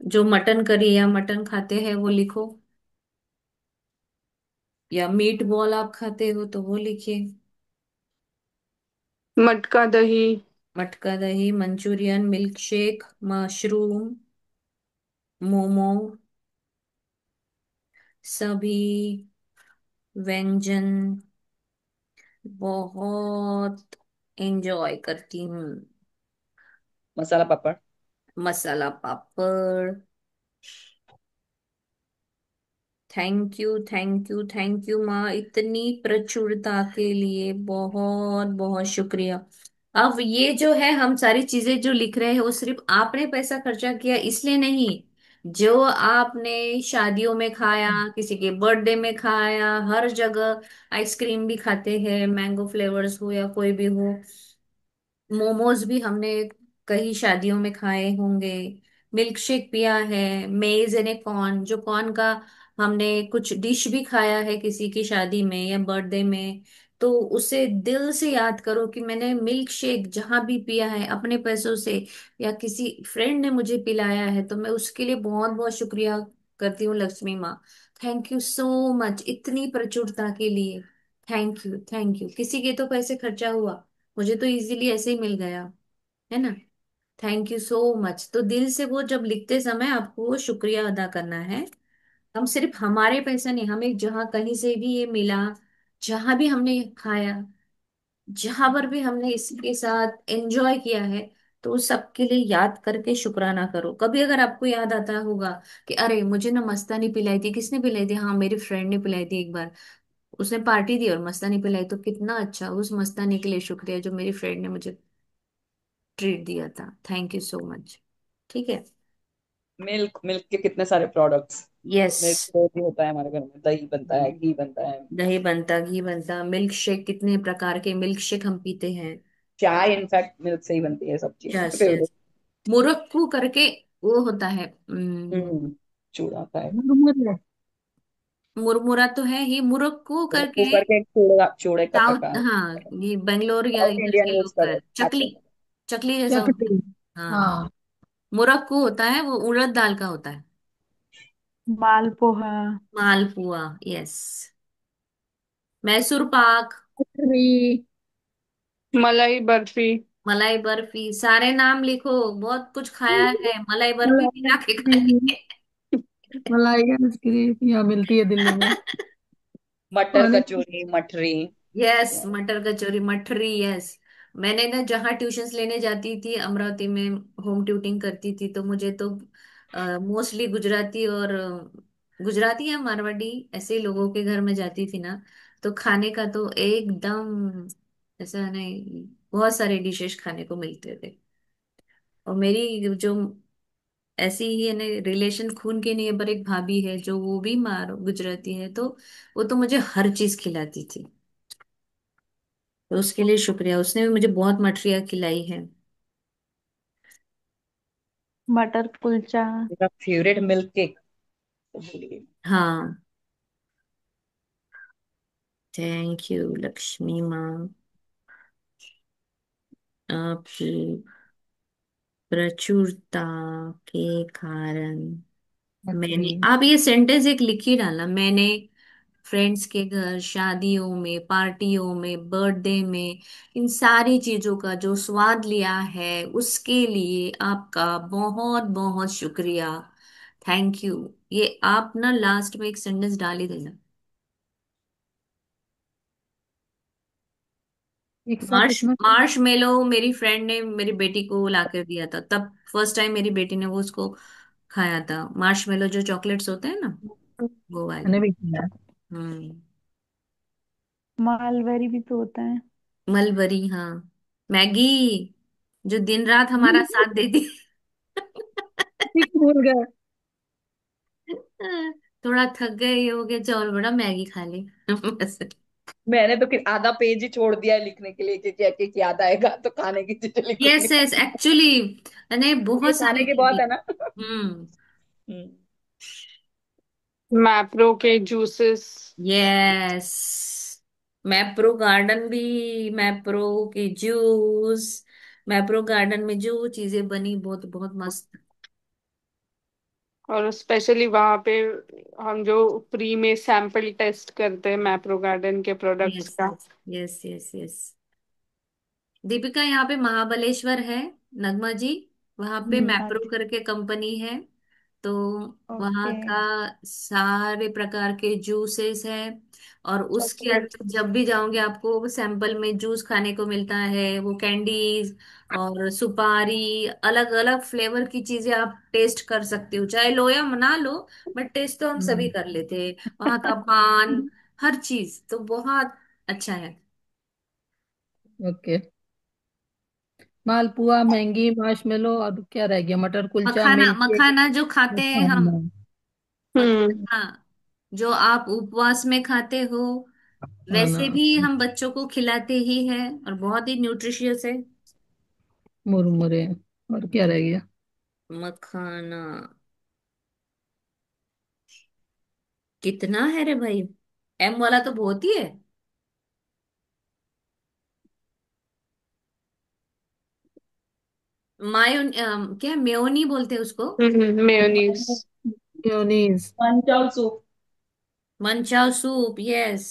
जो मटन करी या मटन खाते हैं वो लिखो, या मीट बॉल आप खाते हो तो वो लिखिए। मटका दही। मटका दही, Manchurian, milk shake, mushroom, momo, सभी व्यंजन बहुत एंजॉय करती हूँ। Masala papad. Masala papad. Thank you thank you thank you माँ, इतनी प्रचुरता के लिए बहुत बहुत शुक्रिया। अब ये जो है हम सारी चीजें जो लिख रहे हैं वो सिर्फ आपने पैसा खर्चा किया इसलिए नहीं, जो आपने शादियों में खाया, किसी के बर्थडे में खाया, हर जगह आइसक्रीम भी खाते हैं, मैंगो फ्लेवर्स हो या कोई भी हो, मोमोज भी हमने कई शादियों में खाए होंगे, मिल्क शेक पिया है, मेज एंड कॉर्न, जो कॉर्न का हमने कुछ डिश भी खाया है किसी की शादी में या बर्थडे में, तो उसे दिल से याद करो कि मैंने मिल्क शेक जहां भी पिया है अपने पैसों से या किसी फ्रेंड ने मुझे पिलाया है, तो मैं उसके लिए बहुत बहुत शुक्रिया करती हूँ लक्ष्मी माँ। थैंक यू सो मच इतनी प्रचुरता के लिए। Thank you thank you. किसी के तो पैसे खर्चा हुआ, मुझे तो इजीली ऐसे ही मिल गया, है ना। Thank you so much. तो दिल से वो जब लिखते समय आपको वो शुक्रिया अदा करना है। हम सिर्फ हमारे पैसे नहीं, हमें जहां कहीं से भी ये मिला, जहां भी हमने खाया, जहां पर भी हमने इसके साथ एंजॉय किया है, तो उस सबके लिए याद करके शुक्राना करो। कभी अगर आपको याद आता होगा कि अरे मुझे ना मस्तानी पिलाई थी, किसने पिलाई थी, हाँ मेरी फ्रेंड ने पिलाई थी एक बार, उसने पार्टी दी और मस्तानी पिलाई, तो कितना अच्छा, उस मस्तानी के लिए शुक्रिया जो मेरी फ्रेंड ने मुझे ट्रीट दिया था। Thank you so much. ठीक है। मिल्क मिल्क के कितने सारे प्रोडक्ट्स। यस। मिल्क तो भी होता है हमारे घर में, दही बनता है, घी बनता है। दही बनता, घी बनता, मिल्क शेक, कितने प्रकार के मिल्क शेक हम पीते हैं। चाय इनफैक्ट मिल्क से ही बनती है, सब चीज यस फेवरेट। यस। मुरक्कू करके वो होता है, चूड़ा होता है। मुरमुरे। मुरमुरा तो है ही, मुरक्कू करके कुकर के चूड़ा, चूड़े का साउथ, प्रकार। हाँ ये बेंगलोर या साउथ इधर इंडियन के यूज लोग करो कर, चकली, एक्चुअली। चकली जैसा होता चकली। है। हाँ। हाँ। मुरक्कू होता है वो उड़द दाल का होता है। मालपोहा। मालपुआ। यस। मैसूर पाक। कचरी। मलाई बर्फी। मलाई बर्फी, सारे नाम लिखो, बहुत कुछ खाया है, मलाई बर्फी भी मलाई जाके आइसक्रीम। खाएंगे। मलाई आइसक्रीम यहाँ मिलती है दिल्ली में। मटर पानी। कचौरी, मठरी। यस, मटर कचौरी, मठरी, यस। मैंने ना जहाँ ट्यूशंस लेने जाती थी अमरावती में, होम ट्यूटिंग करती थी, तो मुझे तो मोस्टली गुजराती और गुजराती या मारवाड़ी ऐसे लोगों के घर में जाती थी ना, तो खाने का तो एकदम ऐसा नहीं, बहुत सारे डिशेस खाने को मिलते थे। और मेरी जो ऐसी ही है रिलेशन खून की नहीं है, पर एक भाभी है जो वो भी मार गुजराती है, तो वो तो मुझे हर चीज खिलाती थी, तो उसके लिए शुक्रिया, उसने भी मुझे बहुत मठरिया खिलाई है। मटर कुलचा। मेरा फेवरेट मिल्क केक तो भूल गई। हाँ। थैंक यू लक्ष्मी माँ, आपकी प्रचुरता के कारण मछली। मैंने, आप ये सेंटेंस एक लिख ही डालना, मैंने फ्रेंड्स के घर, शादियों में, पार्टियों में, बर्थडे में, इन सारी चीजों का जो स्वाद लिया है उसके लिए आपका बहुत बहुत शुक्रिया। Thank you. ये आप ना लास्ट में एक सेंटेंस डाल ही देना। एक साथ इतना मार्श मेलो मेरी फ्रेंड ने मेरी बेटी को ला कर दिया था, तब फर्स्ट टाइम मेरी बेटी ने वो उसको खाया था। मार्श मेलो जो चॉकलेट्स होते हैं ना, वो वाले। मैंने भी किया है। हम्म। मालवेरी भी तो होता है। मलबरी, हाँ। मैगी जो दिन रात हमारा साथ देती। ठीक भूल गए। थोड़ा थक गए, ये हो गया चल बड़ा मैगी खा ले। बस। मैंने तो आधा पेज ही छोड़ दिया है लिखने के लिए, क्योंकि एक एक याद आएगा तो खाने की चीजें यस लिखूंगी। यस, एक्चुअली मैंने ये बहुत खाने सारी के चीजें। बहुत है ना। हम्म। हम्म। मैप्रो के जूसेस। यस। मैप्रो गार्डन भी, मैप्रो की जूस, मैप्रो गार्डन में जो चीजें बनी बहुत बहुत मस्त। और स्पेशली वहां पे हम जो फ्री में सैंपल टेस्ट करते हैं मैप्रो गार्डन के प्रोडक्ट्स यस का। Yes yes yes. दीपिका, यहाँ पे महाबलेश्वर है, नगमा जी, वहां पे मैप्रो अच्छा। करके कंपनी है। तो वहाँ ओके। का सारे प्रकार के जूसेस है। और उसके चॉकलेट। अंदर जब भी जाओगे आपको वो सैंपल में जूस खाने को मिलता है, वो कैंडीज और सुपारी, अलग अलग फ्लेवर की चीजें आप टेस्ट कर सकते हो, चाहे लो या मना लो, बट टेस्ट तो हम सभी हम्म। कर लेते हैं। वहाँ का पान, हर चीज तो बहुत अच्छा है। ओके। मालपुआ, मैंगी, मार्शमेलो, और क्या रह गया? मटर कुलचा, मखाना, मिल्क केक, मखाना जो खाते हैं हम, खाना। हम्म। मखाना जो आप उपवास में खाते हो, खाना। वैसे भी हम बच्चों को खिलाते ही हैं और बहुत ही न्यूट्रिशियस है। मुरमुरे। और क्या रह गया? मखाना कितना है रे भाई, एम वाला तो बहुत ही है। मायो, क्या मेयोनी बोलते हैं उसको। Mayonnaise. Mayonnaise. Manchow soup. Manchow soup, yes.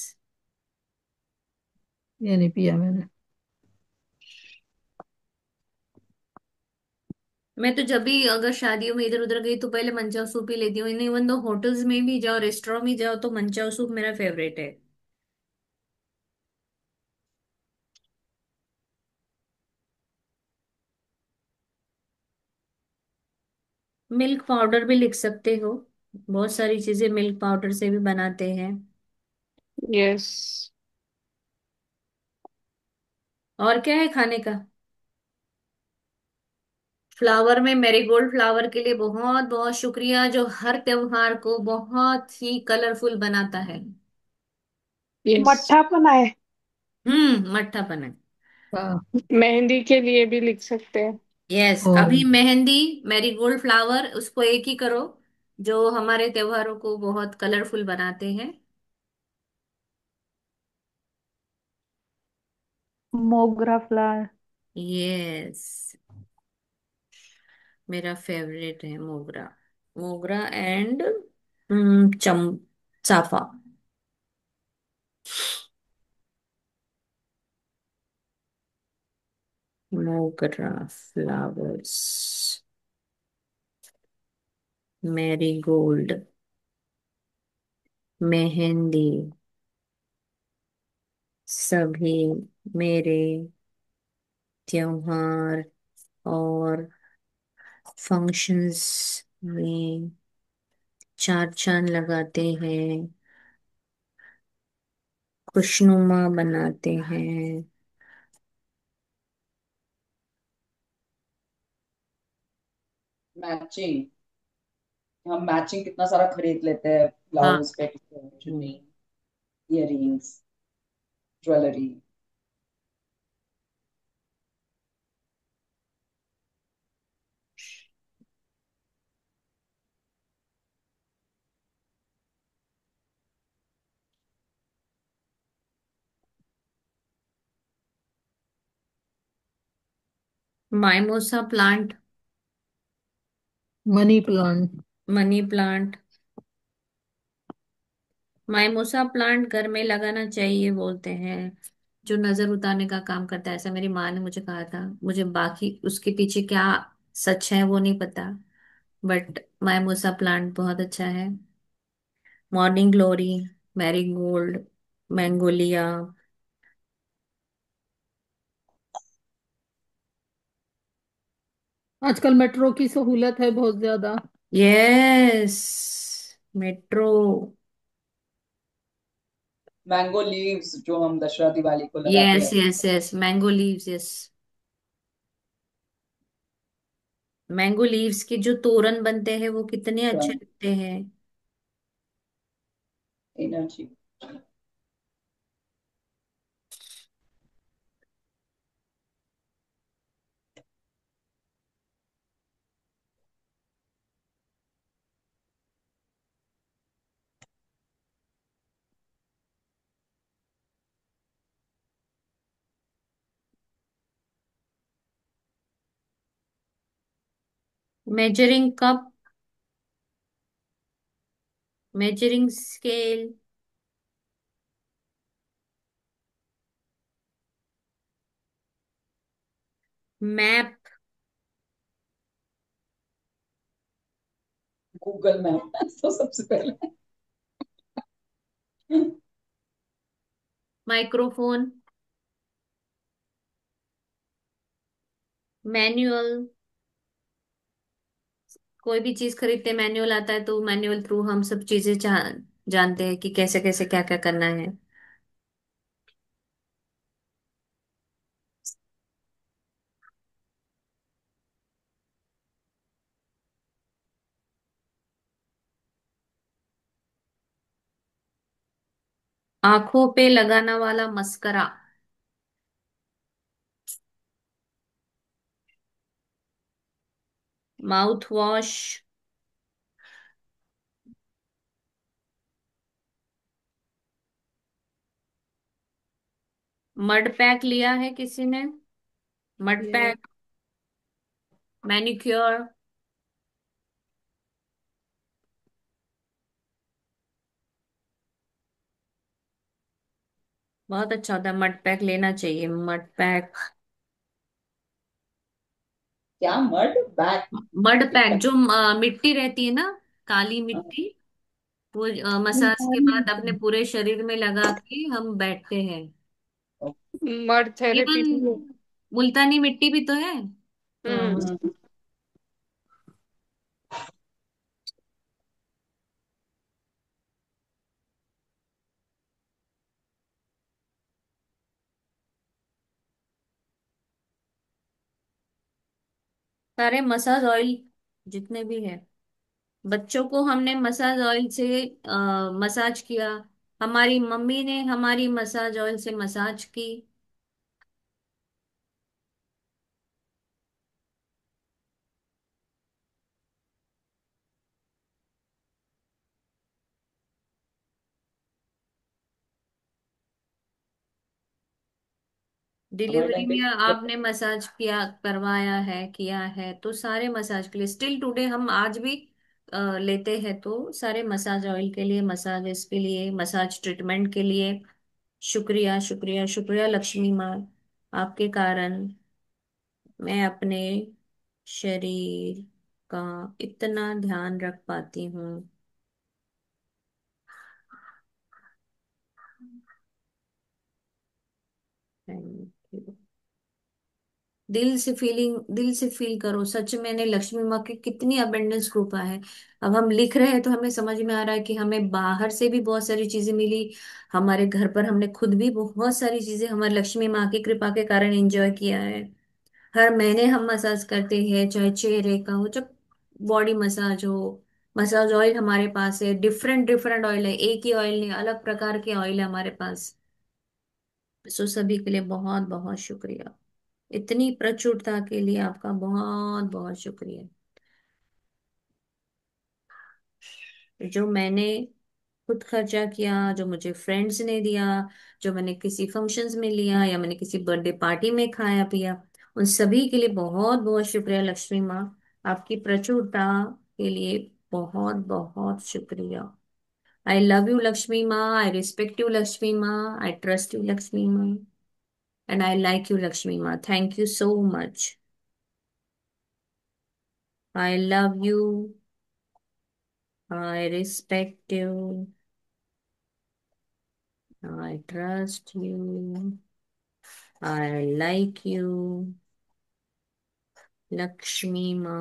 ये नहीं पिया मैंने। मैं तो जब भी अगर शादियों में इधर उधर गई तो पहले मनचाव सूप ही लेती हूँ। इवन दो होटल्स में भी जाओ, रेस्टोरेंट में जाओ, तो मनचाव सूप मेरा फेवरेट है। मिल्क पाउडर भी लिख सकते हो, बहुत सारी चीजें मिल्क पाउडर से भी बनाते हैं। यस। और क्या है खाने का। फ्लावर में मैरीगोल्ड फ्लावर के लिए बहुत बहुत शुक्रिया, जो हर त्योहार को बहुत ही कलरफुल बनाता है। यस। मट्ठा बनाए। मट्ठा पना। हाँ। मेहंदी के लिए भी लिख सकते हैं। यस, ओ। अभी मेहंदी, मैरीगोल्ड फ्लावर, उसको एक ही करो, जो हमारे त्योहारों को बहुत कलरफुल बनाते हैं। मोगरा फ्लावर। यस, मेरा फेवरेट है मोगरा। मोगरा एंड चम चाफा। मोगरा फ्लावर्स, मैरीगोल्ड, मेहंदी, सभी मेरे त्योहार और फंक्शंस में चार चांद लगाते हैं, खुशनुमा बनाते हैं। मैचिंग। हम मैचिंग कितना सारा खरीद लेते हैं, हाँ। ब्लाउज पे, हम्म। चुन्नी, earrings, jewellery. Mimosa plant, money plant. Money plant, mimosa plant घर में लगाना चाहिए बोलते हैं, जो नजर उतारने का काम करता है, ऐसा मेरी माँ ने मुझे कहा था। मुझे बाकी उसके पीछे क्या सच है वो नहीं पता, बट माइमोसा प्लांट बहुत अच्छा है। Morning glory, marigold, magnolia. आजकल मेट्रो की सहूलत है बहुत ज्यादा। Yes, metro. मैंगो लीव्स जो हम दशहरा दिवाली को लगाते यस हैं। Yes yes, mango leaves, yes. Mango leaves के जो तोरण बनते हैं वो कितने अच्छे लगते हैं। Energy. Measuring cup, measuring scale, map, Google map तो सबसे पहले। Microphone, manual. कोई भी चीज खरीदते मैनुअल आता है, तो मैनुअल थ्रू हम सब चीजें जानते हैं कि कैसे कैसे क्या क्या करना है। आंखों पे लगाना वाला mascara, mouth wash, mud pack लिया है किसी ने? मड ये पैक, मैनिक्योर। बहुत अच्छा होता है, मड पैक लेना चाहिए, मड पैक। क्या मड बैग? मड पैक जो मिट्टी रहती है ना, काली मिट्टी, वो मसाज के मुल्तानी बाद अपने मिट्टी। पूरे शरीर में लगा के हम बैठते हैं। मड इवन थेरेपी भी है। मुल्तानी मिट्टी भी तो है। हम्म। हम्म। सारे मसाज ऑयल जितने भी है, बच्चों को हमने मसाज ऑयल से मसाज किया, हमारी मम्मी ने हमारी मसाज ऑयल से मसाज की। हमारे डिलीवरी टाइम पे में आपने मसाज किया, करवाया है, किया है, तो सारे मसाज के लिए स्टिल टुडे हम आज भी लेते हैं, तो सारे मसाज ऑयल के लिए, मसाजेस के लिए, मसाज ट्रीटमेंट के लिए। शुक्रिया शुक्रिया शुक्रिया लक्ष्मी माँ, आपके कारण मैं अपने शरीर का इतना ध्यान रख पाती हूँ। Thank you. दिल से फील करो, सच में ने लक्ष्मी माँ की कितनी अबेंडेंस कृपा है। अब हम लिख रहे हैं तो हमें समझ में आ रहा है कि हमें बाहर से भी बहुत सारी चीजें मिली, हमारे घर पर हमने खुद भी बहुत सारी चीजें हमारी लक्ष्मी माँ की कृपा के कारण एंजॉय किया है। हर महीने हम मसाज करते हैं, चाहे चेहरे का हो, चाहे बॉडी मसाज हो। मसाज ऑयल हमारे पास है, डिफरेंट डिफरेंट ऑयल है, एक ही ऑयल नहीं, अलग प्रकार के ऑयल है हमारे पास। सो सभी के लिए बहुत बहुत शुक्रिया, इतनी प्रचुरता के लिए आपका बहुत बहुत शुक्रिया। जो मैंने खुद खर्चा किया, जो मुझे फ्रेंड्स ने दिया, जो मैंने किसी फंक्शंस में लिया, या मैंने किसी बर्थडे पार्टी में खाया पिया, उन सभी के लिए बहुत बहुत शुक्रिया लक्ष्मी माँ। आपकी प्रचुरता के लिए बहुत बहुत शुक्रिया। I love you, Lakshmi Ma. I respect you, Lakshmi Ma. I trust you, Lakshmi Ma. And I like you, Lakshmi Ma. Thank you so much. I love you. I respect you. I trust you. I like you, Lakshmi Ma.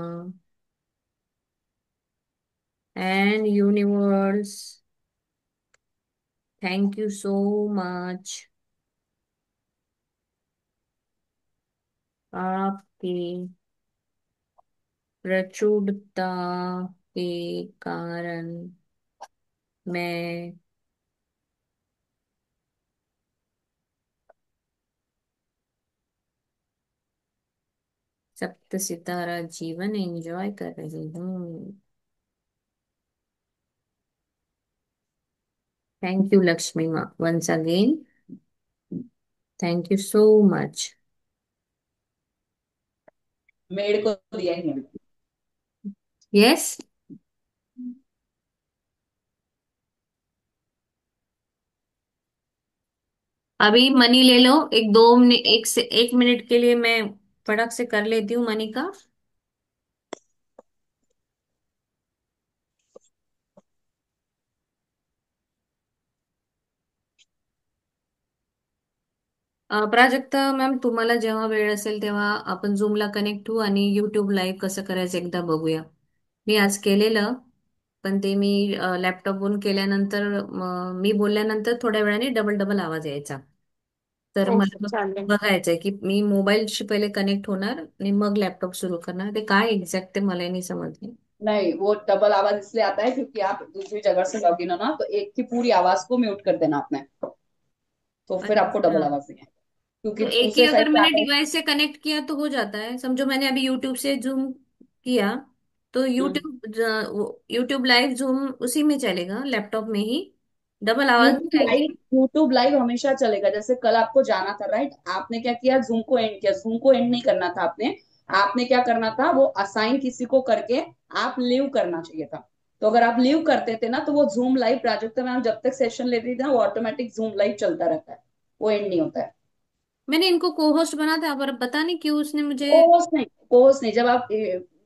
And universe, thank you so much. आपकी प्रचुरता के कारण मैं सप्त सितारा जीवन enjoy कर रही हूँ। Thank you Lakshmi Maa once again. Thank you so much. Maid को दिया ही नहीं। यस, अभी मनी ले लो। एक दो मिनट, एक से एक मिनट के लिए मैं फटक से कर लेती हूँ मनी का। प्राजक्ता मॅम, तुम्हाला जेव्हा वेळ असेल तेव्हा आपण झूमला कनेक्ट होऊ आणि युट्यूब लाईव्ह कसं करायचं एकदा बघूया. मी आज केलेलं, पण ते मी लॅपटॉपवरून केल्यानंतर मी बोलल्यानंतर थोड्या वेळाने डबल डबल आवाज यायचा. तर ओके, मला चालेल. बघायचंय की मी मोबाईलशी पहिले कनेक्ट होणार आणि मग लॅपटॉप सुरू करणार. ते काय एक्झॅक्ट ते मला नाही समजले. नहीं, वो डबल आवाज इसलिए आता है क्योंकि आप दूसरी जगह से लॉग इन हो ना, तो एक की पूरी आवाज को म्यूट कर देना आपने, तो फिर आपको डबल अच्छा, आवाज नहीं आएगी, क्योंकि तो एक ही दूसरे अगर साइड पे मैंने आता है। डिवाइस से कनेक्ट किया तो हो जाता है। समझो मैंने अभी यूट्यूब से जूम किया तो हम्म। यूट्यूब लाइव जूम उसी में चलेगा, लैपटॉप में ही डबल आवाज नहीं आएगी। यूट्यूब लाइव हमेशा चलेगा। जैसे कल आपको जाना था, राइट? आपने क्या किया, जूम को एंड किया। जूम को एंड नहीं करना था आपने। आपने क्या करना था, वो असाइन किसी को करके आप लीव करना चाहिए था। तो अगर आप लीव करते थे ना, तो वो जूम लाइव प्राजक्ता मैम जब तक सेशन लेती थी ना, वो ऑटोमेटिक जूम लाइव चलता रहता है, वो एंड नहीं होता है। मैंने इनको को होस्ट बना था पर पता नहीं क्यों उसने मुझे। कोर्स नहीं, जब आप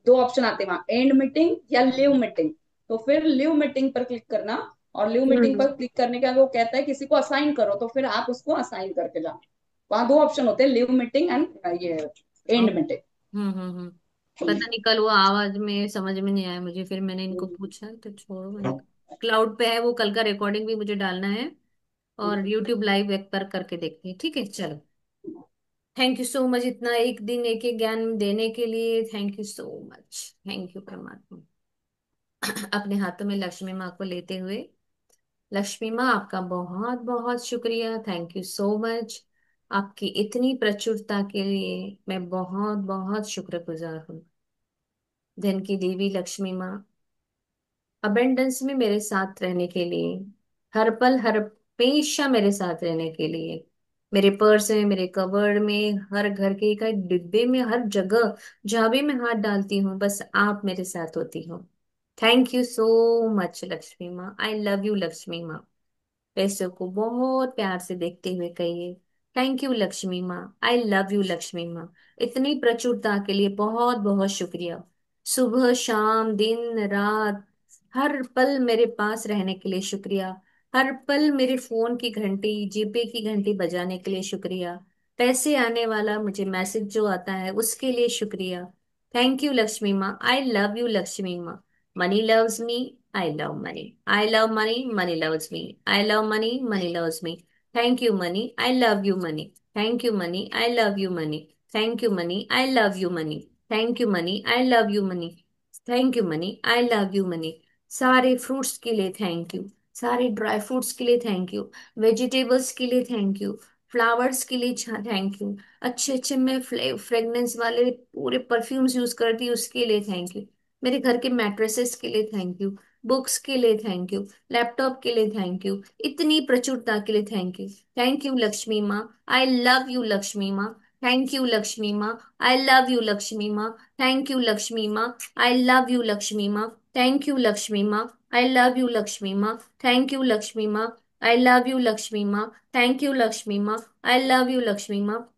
दो ऑप्शन आते हैं वहां, एंड मीटिंग या लिव मीटिंग। तो फिर लिव मीटिंग पर क्लिक करना, और लिव मीटिंग हम्म। पर क्लिक करने के बाद वो कहता है किसी को असाइन करो, तो फिर आप उसको असाइन करके जाना। वहां दो ऑप्शन होते हैं, लिव मीटिंग एंड ये एंड मीटिंग। हम्म। पता नहीं कल वो आवाज में समझ में नहीं आया मुझे, फिर मैंने इनको पूछा तो छोड़ो, मैंने क्लाउड पे है वो, कल का रिकॉर्डिंग भी मुझे डालना है और यूट्यूब लाइव एक पर करके देखती है। ठीक है, चलो। थैंक यू सो मच, इतना एक दिन एक एक ज्ञान देने के लिए thank you so much. Thank you परमात्मा। अपने हाथों में लक्ष्मी माँ को लेते हुए, लक्ष्मी माँ आपका बहुत बहुत शुक्रिया। Thank you so much. आपकी इतनी प्रचुरता के लिए मैं बहुत बहुत शुक्रगुजार हूँ। धन की देवी लक्ष्मी माँ, अबेंडेंस में मेरे साथ रहने के लिए, हर पल हर हमेशा मेरे साथ रहने के लिए, मेरे पर्स में, मेरे कबर्ड में, हर घर के एक एक डिब्बे में, हर जगह जहां भी मैं हाथ डालती हूँ बस आप मेरे साथ होती हो। Thank you so much Lakshmi माँ। आई लव यू लक्ष्मी माँ। पैसों को बहुत प्यार से देखते हुए कहिए, थैंक यू लक्ष्मी माँ। आई लव यू लक्ष्मी माँ। इतनी प्रचुरता के लिए बहुत बहुत शुक्रिया। सुबह शाम दिन रात हर पल मेरे पास रहने के लिए शुक्रिया। हर पल मेरे फोन की घंटी, जीपे की घंटी बजाने के लिए शुक्रिया। पैसे आने वाला मुझे मैसेज जो आता है उसके लिए शुक्रिया। थैंक यू लक्ष्मी माँ। आई लव यू लक्ष्मी माँ। Money loves me. I love money. I love money. Money loves me. I love money. Money loves me. Thank you, money. I love you, money. Thank you, money. I love you, money. Thank you, money. I love you, money. Thank you, money. I love you, money. Thank you, money. I love you, money. सारे fruits के लिए thank you. सारे dry fruits के लिए thank you. Vegetables के लिए thank you. Flowers के लिए थैंक यू। अच्छे अच्छे मैं फ्रेगनेंस वाले पूरे परफ्यूम्स यूज करती हूँ उसके लिए थैंक यू। मेरे घर के मैट्रेसेस के लिए थैंक यू। बुक्स के लिए थैंक यू। लैपटॉप के लिए थैंक यू। इतनी प्रचुरता के लिए thank you. Thank you Lakshmi माँ। आई लव यू लक्ष्मी माँ। थैंक यू लक्ष्मी माँ। आई लव यू लक्ष्मी माँ। थैंक यू लक्ष्मी माँ। आई लव यू लक्ष्मी माँ। थैंक यू लक्ष्मी माँ। आई लव यू लक्ष्मी माँ, थैंक यू लक्ष्मी माँ। आई लव यू लक्ष्मी माँ, थैंक यू लक्ष्मी माँ। आई लव यू लक्ष्मी माँ।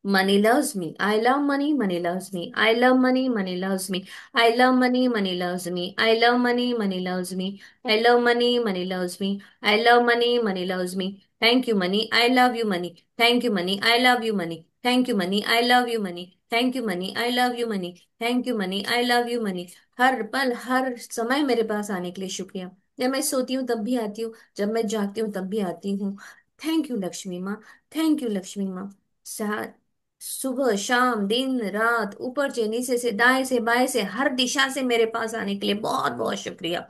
Money loves me. I love money. Money loves me. I love money. Money loves me. I love money. Money loves me. I love money. Money loves me. I love money. Money loves me. I love money. Money loves me. Thank you, money. I love you, money. Thank you, money. I love you, money. Thank you, money. I love you, money. Thank you, money. I love you, money. Thank you, money. I love you, money. हर पल हर समय मेरे पास आने के लिए शुक्रिया। जब मैं सोती हूँ तब भी आती हूँ, जब मैं जागती हूँ तब भी आती हूँ। थैंक यू लक्ष्मी माँ। थैंक यू लक्ष्मी माँ। सुबह शाम दिन रात, ऊपर से नीचे से दाएं से बाएं से हर दिशा से मेरे पास आने के लिए बहुत बहुत शुक्रिया।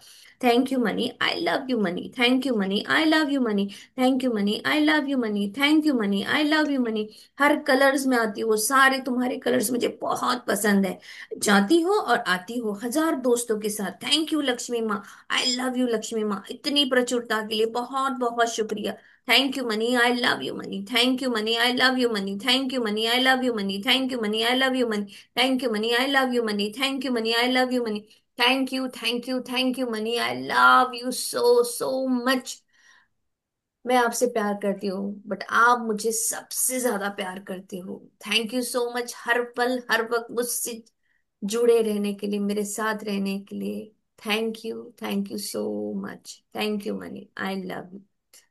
Thank you money, I love you money. Thank you money, I love you money. Thank you money, I love you money. Thank you money, I love you money. Her colours में आती हो, वो सारे तुम्हारे कलर्स मुझे बहुत पसंद है। जाती हो और आती हो हजार दोस्तों के साथ। थैंक यू लक्ष्मी माँ। आई लव यू लक्ष्मी माँ। इतनी प्रचुरता के लिए बहुत बहुत शुक्रिया। Thank you, money. I love you, money. Thank you, money. I love you, money. Thank you, money. I love you, money. Thank you, money. I love you, money. Thank you, money. I love you, money. Thank you, money. I love you, money. Thank you, thank you, thank you, money. I love you so much. मैं आपसे प्यार करती हूँ, but आप मुझे सबसे ज्यादा प्यार करती हो। थैंक यू सो मच, हर पल हर वक्त मुझसे जुड़े रहने के लिए, मेरे साथ रहने के लिए। Thank you so much. Thank you money, I love you.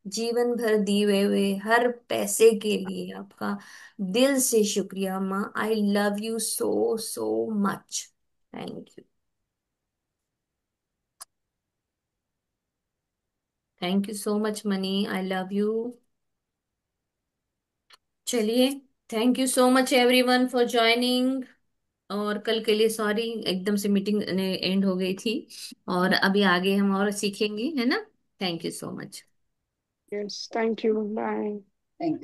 जीवन भर दिए हुए हर पैसे के लिए आपका दिल से शुक्रिया माँ। I love you so much. Thank you. Thank you so much money, I love you. चलिए, thank you so much everyone for joining. और कल के लिए सॉरी, एकदम से मीटिंग एंड हो गई थी। और अभी आगे हम और सीखेंगे, है ना। Thank you so much. Yes, thank you, bye. Thank